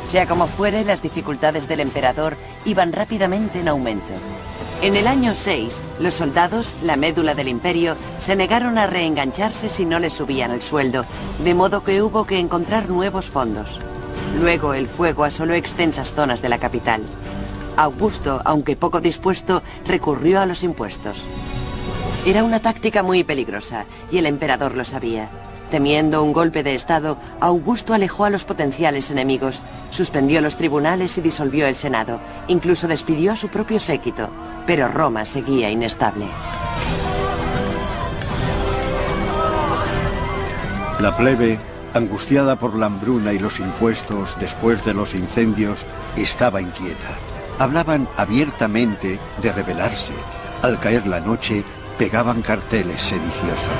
Sea como fuere, las dificultades del emperador iban rápidamente en aumento. En el año 6, los soldados, la médula del imperio, se negaron a reengancharse si no les subían el sueldo, de modo que hubo que encontrar nuevos fondos. Luego el fuego asoló extensas zonas de la capital. Augusto, aunque poco dispuesto, recurrió a los impuestos. Era una táctica muy peligrosa, y el emperador lo sabía. Temiendo un golpe de estado, Augusto alejó a los potenciales enemigos, suspendió los tribunales y disolvió el Senado. Incluso despidió a su propio séquito, pero Roma seguía inestable. La plebe, angustiada por la hambruna y los impuestos después de los incendios, estaba inquieta. Hablaban abiertamente de rebelarse. Al caer la noche, pegaban carteles sediciosos.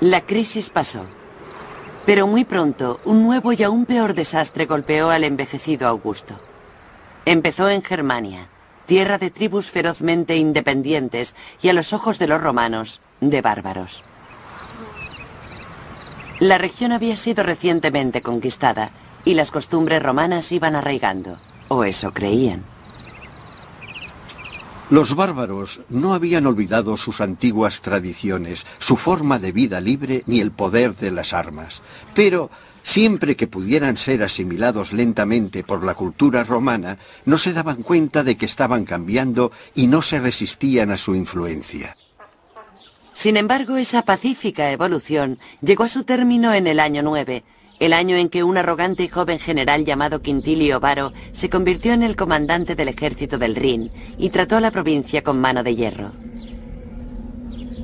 La crisis pasó. Pero muy pronto, un nuevo y aún peor desastre golpeó al envejecido Augusto. Empezó en Germania, tierra de tribus ferozmente independientes y a los ojos de los romanos, de bárbaros. La región había sido recientemente conquistada y las costumbres romanas iban arraigando, o eso creían. Los bárbaros no habían olvidado sus antiguas tradiciones, su forma de vida libre ni el poder de las armas. Pero siempre que pudieran ser asimilados lentamente por la cultura romana, no se daban cuenta de que estaban cambiando y no se resistían a su influencia. Sin embargo, esa pacífica evolución llegó a su término en el año 9, el año en que un arrogante y joven general llamado Quintilio Varo se convirtió en el comandante del ejército del Rin y trató a la provincia con mano de hierro.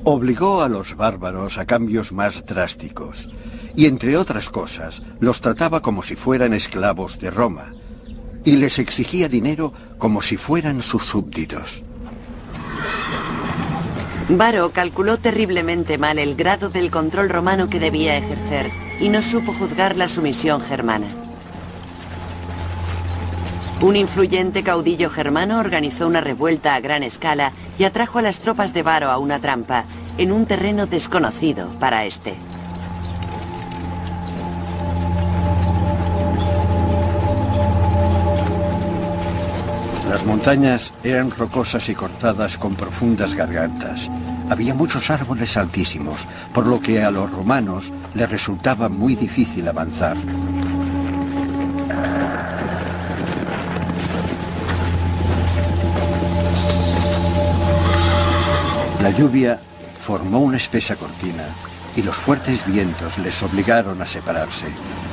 Obligó a los bárbaros a cambios más drásticos y, entre otras cosas, los trataba como si fueran esclavos de Roma y les exigía dinero como si fueran sus súbditos. Varo calculó terriblemente mal el grado del control romano que debía ejercer y no supo juzgar la sumisión germana. Un influyente caudillo germano organizó una revuelta a gran escala y atrajo a las tropas de Varo a una trampa, en un terreno desconocido para este. Las montañas eran rocosas y cortadas con profundas gargantas. Había muchos árboles altísimos, por lo que a los romanos les resultaba muy difícil avanzar. La lluvia formó una espesa cortina y los fuertes vientos les obligaron a separarse.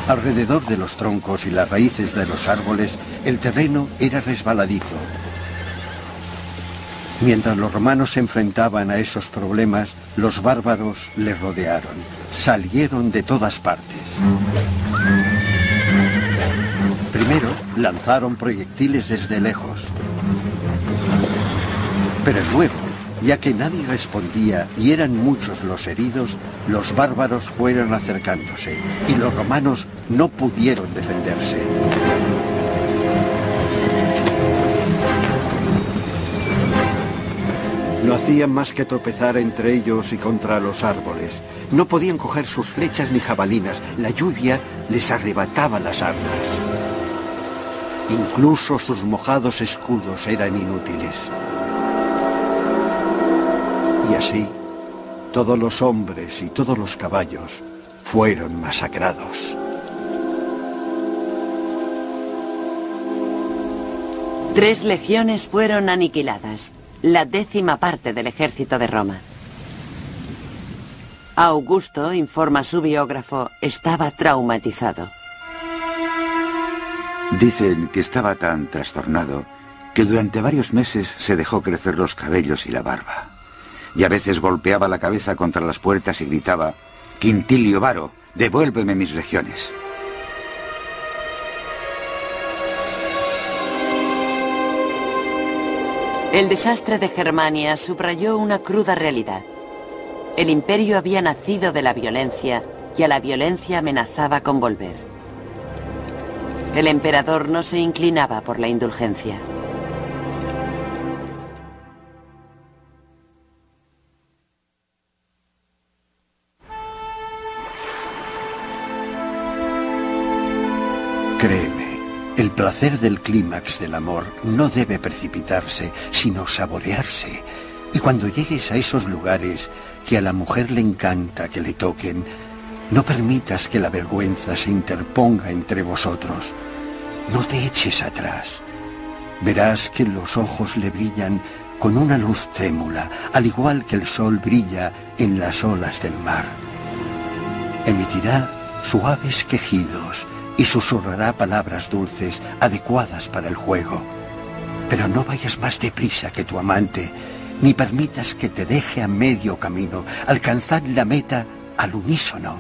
Alrededor de los troncos y las raíces de los árboles, el terreno era resbaladizo. Mientras los romanos se enfrentaban a esos problemas, los bárbaros les rodearon. Salieron de todas partes. Primero, lanzaron proyectiles desde lejos. Pero luego, ya que nadie respondía y eran muchos los heridos, los bárbaros fueron acercándose y los romanos no pudieron defenderse. hacían más que tropezar entre ellos y contra los árboles. No podían coger sus flechas ni jabalinas. La lluvia les arrebataba las armas. Incluso sus mojados escudos eran inútiles. Y así, todos los hombres y todos los caballos fueron masacrados. 3 legiones fueron aniquiladas, la 10ª parte del ejército de Roma. Augusto, informa su biógrafo, estaba traumatizado. Dicen que estaba tan trastornado que durante varios meses se dejó crecer los cabellos y la barba. Y a veces golpeaba la cabeza contra las puertas y gritaba: «Quintilio Varo, devuélveme mis legiones». El desastre de Germania subrayó una cruda realidad. El imperio había nacido de la violencia y a la violencia amenazaba con volver. El emperador no se inclinaba por la indulgencia. Créeme, el placer del clímax del amor no debe precipitarse, sino saborearse. Y cuando llegues a esos lugares que a la mujer le encanta que le toquen, no permitas que la vergüenza se interponga entre vosotros. No te eches atrás. Verás que los ojos le brillan con una luz trémula, al igual que el sol brilla en las olas del mar. Emitirá suaves quejidos y susurrará palabras dulces adecuadas para el juego. Pero no vayas más deprisa que tu amante, ni permitas que te deje a medio camino. Alcanzad la meta al unísono.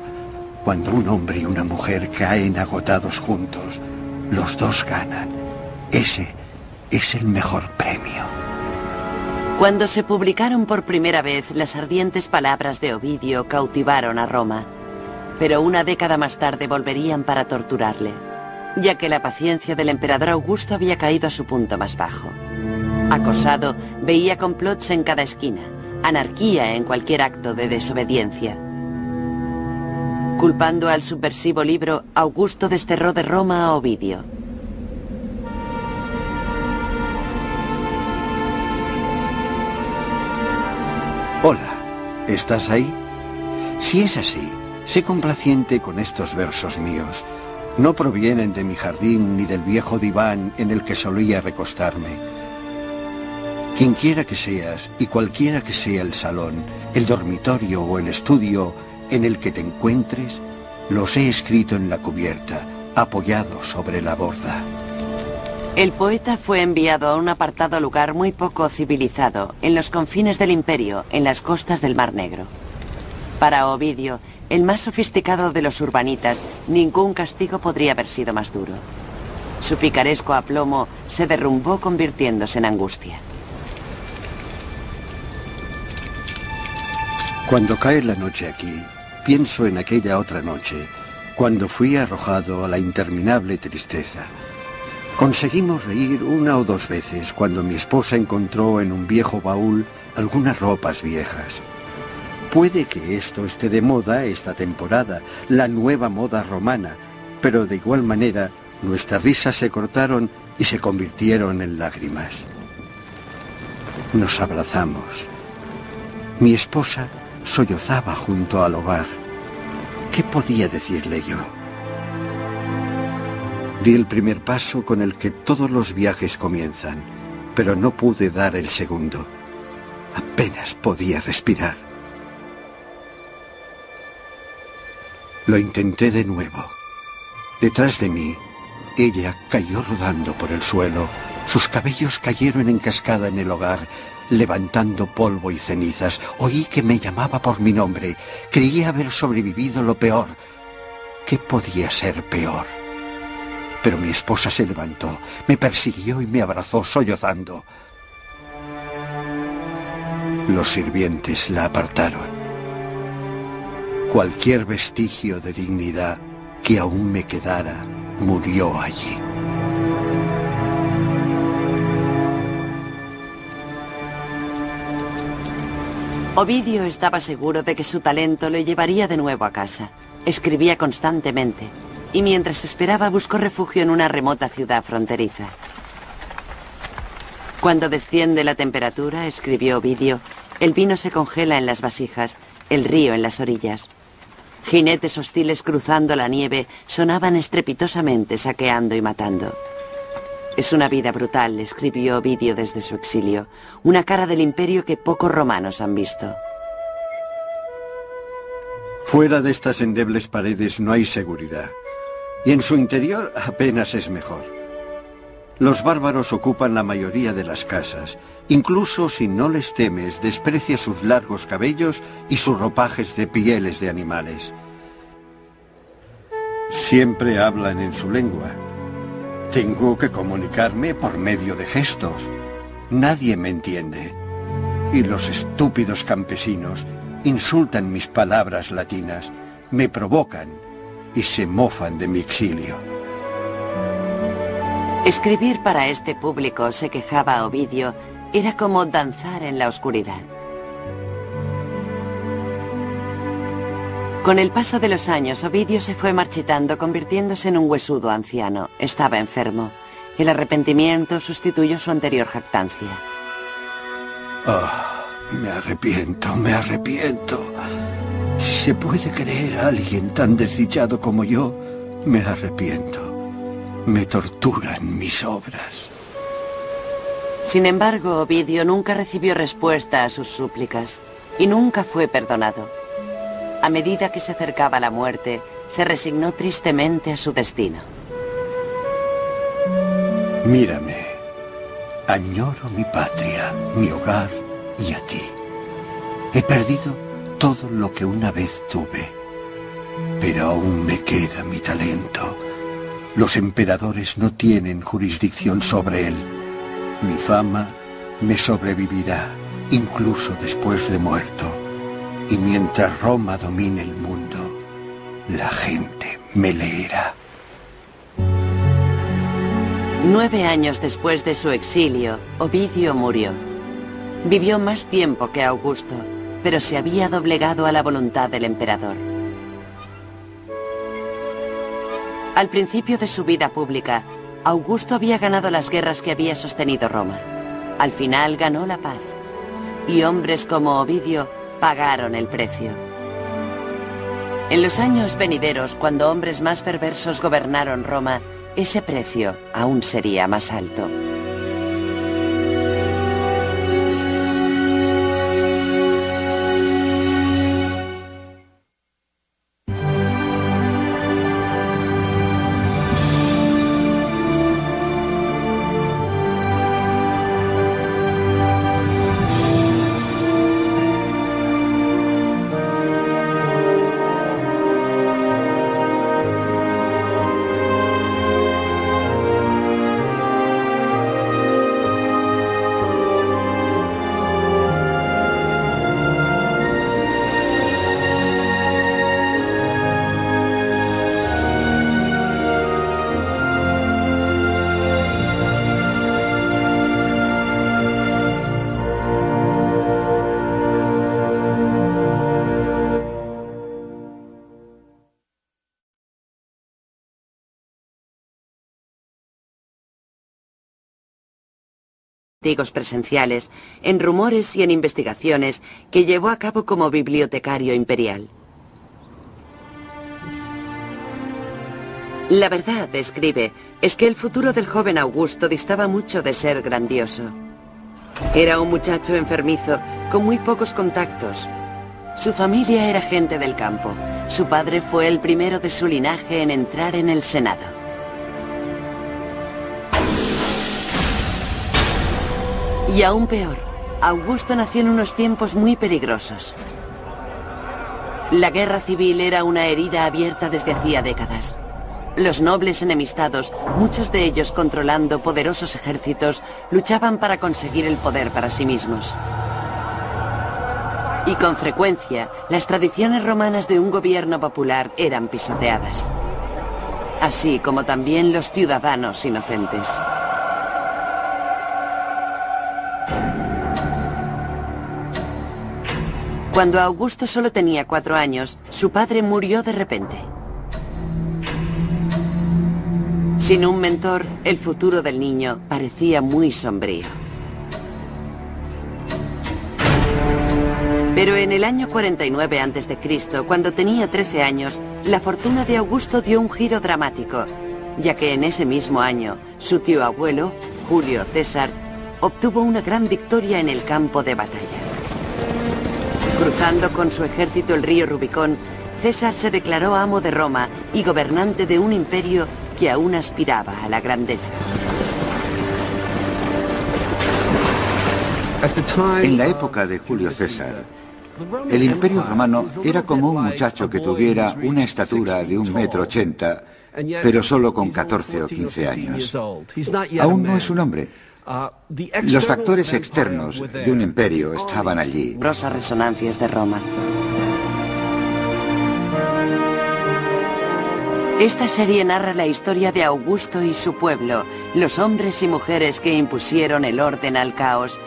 Cuando un hombre y una mujer caen agotados juntos, los dos ganan. Ese es el mejor premio. Cuando se publicaron por primera vez, las ardientes palabras de Ovidio cautivaron a Roma. Pero una década más tarde volverían para torturarle, ya que la paciencia del emperador Augusto había caído a su punto más bajo. Acosado, veía complots en cada esquina, anarquía en cualquier acto de desobediencia. Culpando al subversivo libro, Augusto desterró de Roma a Ovidio. Hola, ¿estás ahí? Si es así, sé complaciente con estos versos míos. No provienen de mi jardín ni del viejo diván en el que solía recostarme. Quienquiera que seas y cualquiera que sea el salón, el dormitorio o el estudio en el que te encuentres, los he escrito en la cubierta, apoyado sobre la borda. El poeta fue enviado a un apartado lugar muy poco civilizado, en los confines del imperio, en las costas del Mar Negro. Para Ovidio, el más sofisticado de los urbanitas, ningún castigo podría haber sido más duro. Su picaresco aplomo se derrumbó convirtiéndose en angustia. Cuando cae la noche aquí, pienso en aquella otra noche, cuando fui arrojado a la interminable tristeza. Conseguimos reír una o dos veces cuando mi esposa encontró en un viejo baúl algunas ropas viejas. Puede que esto esté de moda esta temporada, la nueva moda romana, pero de igual manera nuestras risas se cortaron y se convirtieron en lágrimas. Nos abrazamos. Mi esposa sollozaba junto al hogar. ¿Qué podía decirle yo? Di el primer paso con el que todos los viajes comienzan, pero no pude dar el segundo. Apenas podía respirar. Lo intenté de nuevo. Detrás de mí, ella cayó rodando por el suelo. Sus cabellos cayeron en cascada en el hogar, levantando polvo y cenizas. Oí que me llamaba por mi nombre. Creí haber sobrevivido lo peor. ¿Qué podía ser peor? Pero mi esposa se levantó, me persiguió y me abrazó sollozando. Los sirvientes la apartaron. Cualquier vestigio de dignidad que aún me quedara murió allí. Ovidio estaba seguro de que su talento le llevaría de nuevo a casa. Escribía constantemente y mientras esperaba buscó refugio en una remota ciudad fronteriza. Cuando desciende la temperatura, escribió Ovidio, el vino se congela en las vasijas, el río en las orillas. Jinetes hostiles cruzando la nieve sonaban estrepitosamente, saqueando y matando. Es una vida brutal, escribió Ovidio desde su exilio, una cara del imperio que pocos romanos han visto. Fuera de estas endebles paredes no hay seguridad, y en su interior apenas es mejor. Los bárbaros ocupan la mayoría de las casas. Incluso si no les temes, desprecia sus largos cabellos y sus ropajes de pieles de animales. Siempre hablan en su lengua. Tengo que comunicarme por medio de gestos. Nadie me entiende. Y los estúpidos campesinos insultan mis palabras latinas, me provocan y se mofan de mi exilio. Escribir para este público, se quejaba Ovidio, era como danzar en la oscuridad. Con el paso de los años, Ovidio se fue marchitando, convirtiéndose en un huesudo anciano. Estaba enfermo. El arrepentimiento sustituyó su anterior jactancia. Me arrepiento, me arrepiento. Si se puede creer a alguien tan desdichado como yo, me arrepiento. Me torturan mis obras. Sin embargo, Ovidio nunca recibió respuesta a sus súplicas y nunca fue perdonado. A medida que se acercaba la muerte, se resignó tristemente a su destino. Mírame. Añoro mi patria, mi hogar y a ti. He perdido todo lo que una vez tuve, pero aún me queda mi talento. Los emperadores no tienen jurisdicción sobre él. Mi fama me sobrevivirá, incluso después de muerto. Y mientras Roma domine el mundo, la gente me leerá. 9 años después de su exilio, Ovidio murió. Vivió más tiempo que Augusto, pero se había doblegado a la voluntad del emperador. Al principio de su vida pública, Augusto había ganado las guerras que había sostenido Roma. Al final ganó la paz. Y hombres como Ovidio pagaron el precio. En los años venideros, cuando hombres más perversos gobernaron Roma, ese precio aún sería más alto. Testigos presenciales, en rumores y en investigaciones que llevó a cabo como bibliotecario imperial. La verdad, escribe, es que el futuro del joven Augusto distaba mucho de ser grandioso. Era un muchacho enfermizo, con muy pocos contactos. Su familia era gente del campo. Su padre fue el primero de su linaje en entrar en el Senado. Y aún peor, Augusto nació en unos tiempos muy peligrosos. La guerra civil era una herida abierta desde hacía décadas. Los nobles enemistados, muchos de ellos controlando poderosos ejércitos, luchaban para conseguir el poder para sí mismos. Y con frecuencia, las tradiciones romanas de un gobierno popular eran pisoteadas. Así como también los ciudadanos inocentes. Cuando Augusto solo tenía 4 años, su padre murió de repente. Sin un mentor, el futuro del niño parecía muy sombrío. Pero en el año 49 a.C., cuando tenía 13 años, la fortuna de Augusto dio un giro dramático, ya que en ese mismo año, su tío abuelo, Julio César, obtuvo una gran victoria en el campo de batalla. Cruzando con su ejército el río Rubicón, César se declaró amo de Roma y gobernante de un imperio que aún aspiraba a la grandeza. En la época de Julio César, el Imperio Romano era como un muchacho que tuviera una estatura de 1,80 m, pero solo con 14 o 15 años. Aún no es un hombre. Los factores externos de un imperio estaban allí. Numerosas resonancias de Roma. Esta serie narra la historia de Augusto y su pueblo, los hombres y mujeres que impusieron el orden al caos,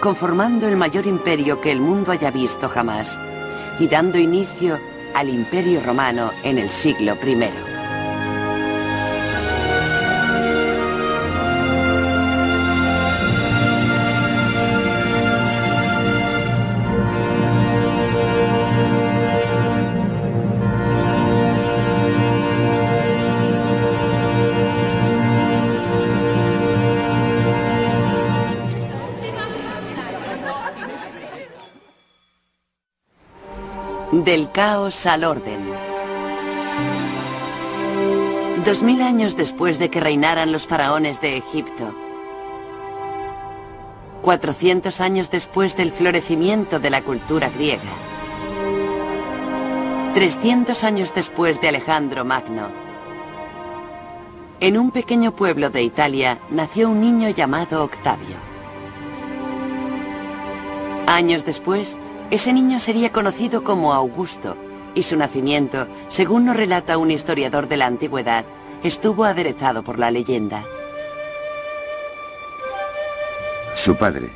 conformando el mayor imperio que el mundo haya visto jamás, y dando inicio al Imperio Romano en el siglo I. Del caos al orden. 2000 años después de que reinaran los faraones de Egipto. 400 años después del florecimiento de la cultura griega. 300 años después de Alejandro Magno. En un pequeño pueblo de Italia nació un niño llamado Octavio. Años después, ese niño sería conocido como Augusto, y su nacimiento, según nos relata un historiador de la antigüedad, estuvo aderezado por la leyenda. Su padre,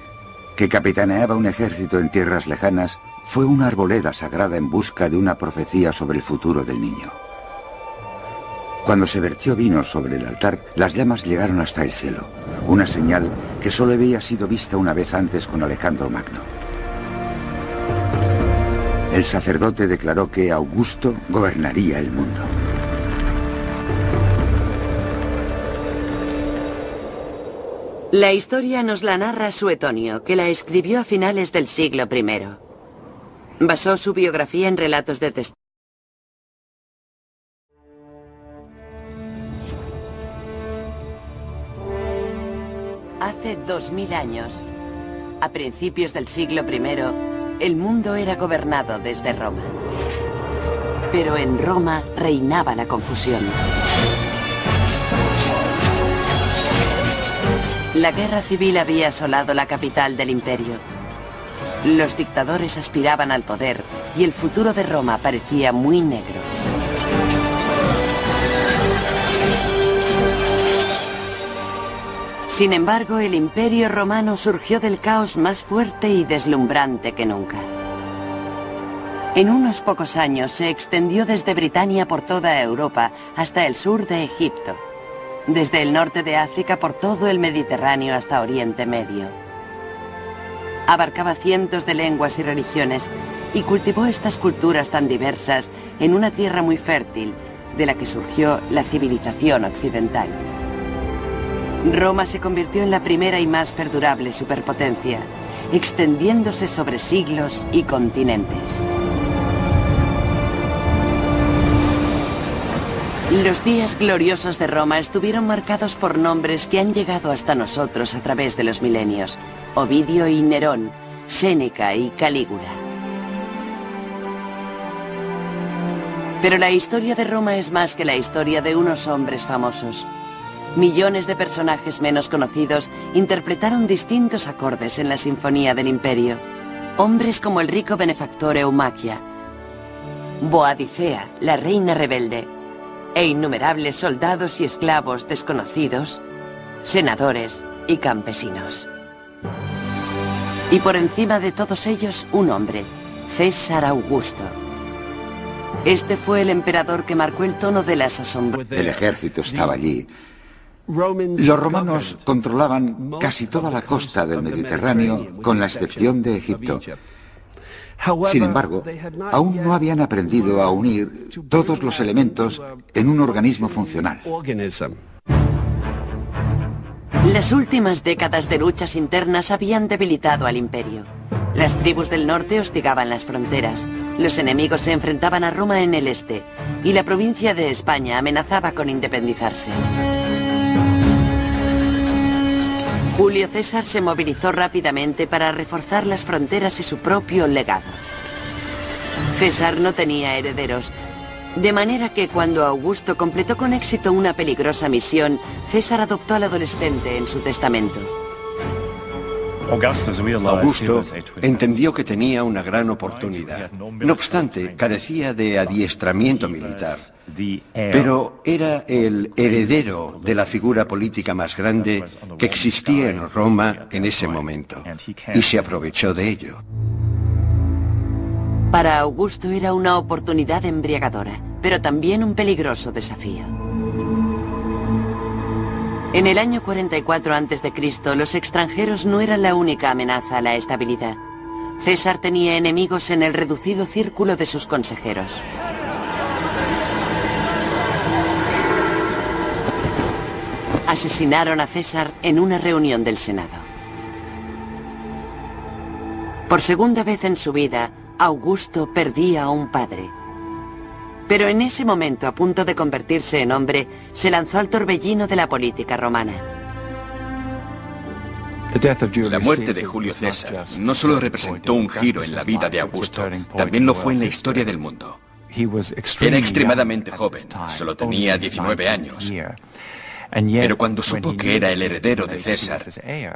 que capitaneaba un ejército en tierras lejanas, fue una arboleda sagrada en busca de una profecía sobre el futuro del niño. Cuando se vertió vino sobre el altar, las llamas llegaron hasta el cielo, una señal que solo había sido vista una vez antes con Alejandro Magno. El sacerdote declaró que Augusto gobernaría el mundo. La historia nos la narra Suetonio, que la escribió a finales del siglo I. Basó su biografía en relatos de testigos. Hace 2000 años, a principios del siglo I, el mundo era gobernado desde Roma. Pero en Roma reinaba la confusión. La guerra civil había asolado la capital del imperio. Los dictadores aspiraban al poder y el futuro de Roma parecía muy negro. Sin embargo, el Imperio Romano surgió del caos más fuerte y deslumbrante que nunca. En unos pocos años se extendió desde Britania por toda Europa hasta el sur de Egipto, desde el norte de África por todo el Mediterráneo hasta Oriente Medio. Abarcaba cientos de lenguas y religiones y cultivó estas culturas tan diversas en una tierra muy fértil, de la que surgió la civilización occidental. Roma se convirtió en la primera y más perdurable superpotencia, extendiéndose sobre siglos y continentes. Los días gloriosos de Roma estuvieron marcados por nombres que han llegado hasta nosotros a través de los milenios: Ovidio y Nerón, Séneca y Calígula. Pero la historia de Roma es más que la historia de unos hombres famosos. Millones de personajes menos conocidos interpretaron distintos acordes en la sinfonía del imperio. Hombres como el rico benefactor Eumaquia, Boadicea, la reina rebelde, e innumerables soldados y esclavos desconocidos, senadores y campesinos. Y por encima de todos ellos, un hombre, César Augusto. Este fue el emperador que marcó el tono de las asombros. El ejército estaba allí. Los romanos controlaban casi toda la costa del Mediterráneo, con la excepción de Egipto. Sin embargo, aún no habían aprendido a unir todos los elementos en un organismo funcional. Las últimas décadas de luchas internas habían debilitado al imperio. Las tribus del norte hostigaban las fronteras, los enemigos se enfrentaban a Roma en el este, y la provincia de España amenazaba con independizarse. Julio César se movilizó rápidamente para reforzar las fronteras y su propio legado. César no tenía herederos, de manera que cuando Augusto completó con éxito una peligrosa misión, César adoptó al adolescente en su testamento. Augusto entendió que tenía una gran oportunidad. No obstante, carecía de adiestramiento militar, pero era el heredero de la figura política más grande que existía en Roma en ese momento, y se aprovechó de ello. Para Augusto era una oportunidad embriagadora, pero también un peligroso desafío. En el año 44 a.C., los extranjeros no eran la única amenaza a la estabilidad. César tenía enemigos en el reducido círculo de sus consejeros. Asesinaron a César en una reunión del Senado. Por segunda vez en su vida, Augusto perdía a un padre. Pero en ese momento, a punto de convertirse en hombre, se lanzó al torbellino de la política romana. La muerte de Julio César no solo representó un giro en la vida de Augusto, también lo fue en la historia del mundo. Era extremadamente joven, solo tenía 19 años. Pero cuando supo que era el heredero de César,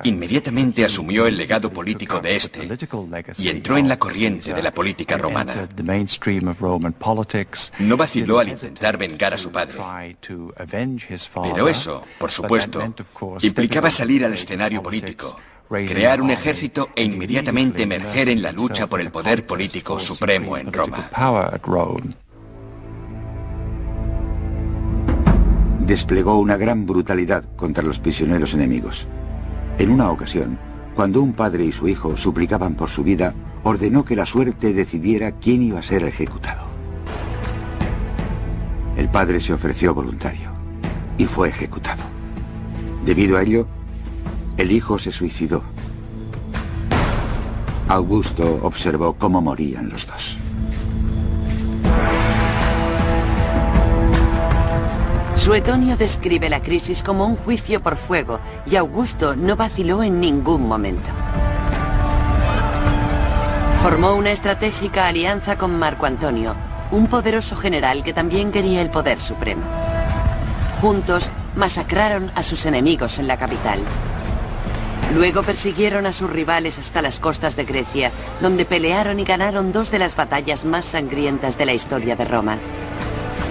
inmediatamente asumió el legado político de este y entró en la corriente de la política romana. No vaciló al intentar vengar a su padre. Pero eso, por supuesto, implicaba salir al escenario político, crear un ejército e inmediatamente emerger en la lucha por el poder político supremo en Roma. Desplegó una gran brutalidad contra los prisioneros enemigos. En una ocasión, cuando un padre y su hijo suplicaban por su vida, ordenó que la suerte decidiera quién iba a ser ejecutado. El padre se ofreció voluntario y fue ejecutado. Debido a ello, el hijo se suicidó. Augusto observó cómo morían los dos. Suetonio describe la crisis como un juicio por fuego y Augusto no vaciló en ningún momento. Formó una estratégica alianza con Marco Antonio, un poderoso general que también quería el poder supremo. Juntos masacraron a sus enemigos en la capital. Luego persiguieron a sus rivales hasta las costas de Grecia, donde pelearon y ganaron dos de las batallas más sangrientas de la historia de Roma.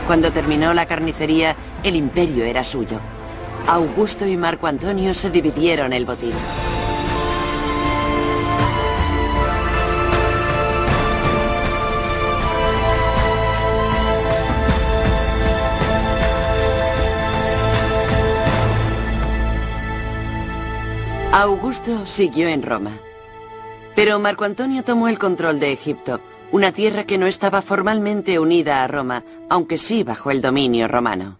Cuando terminó la carnicería, el imperio era suyo. Augusto y Marco Antonio se dividieron el botín. Augusto siguió en Roma. Pero Marco Antonio tomó el control de Egipto, una tierra que no estaba formalmente unida a Roma, aunque sí bajo el dominio romano.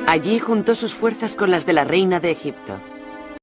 Allí juntó sus fuerzas con las de la reina de Egipto.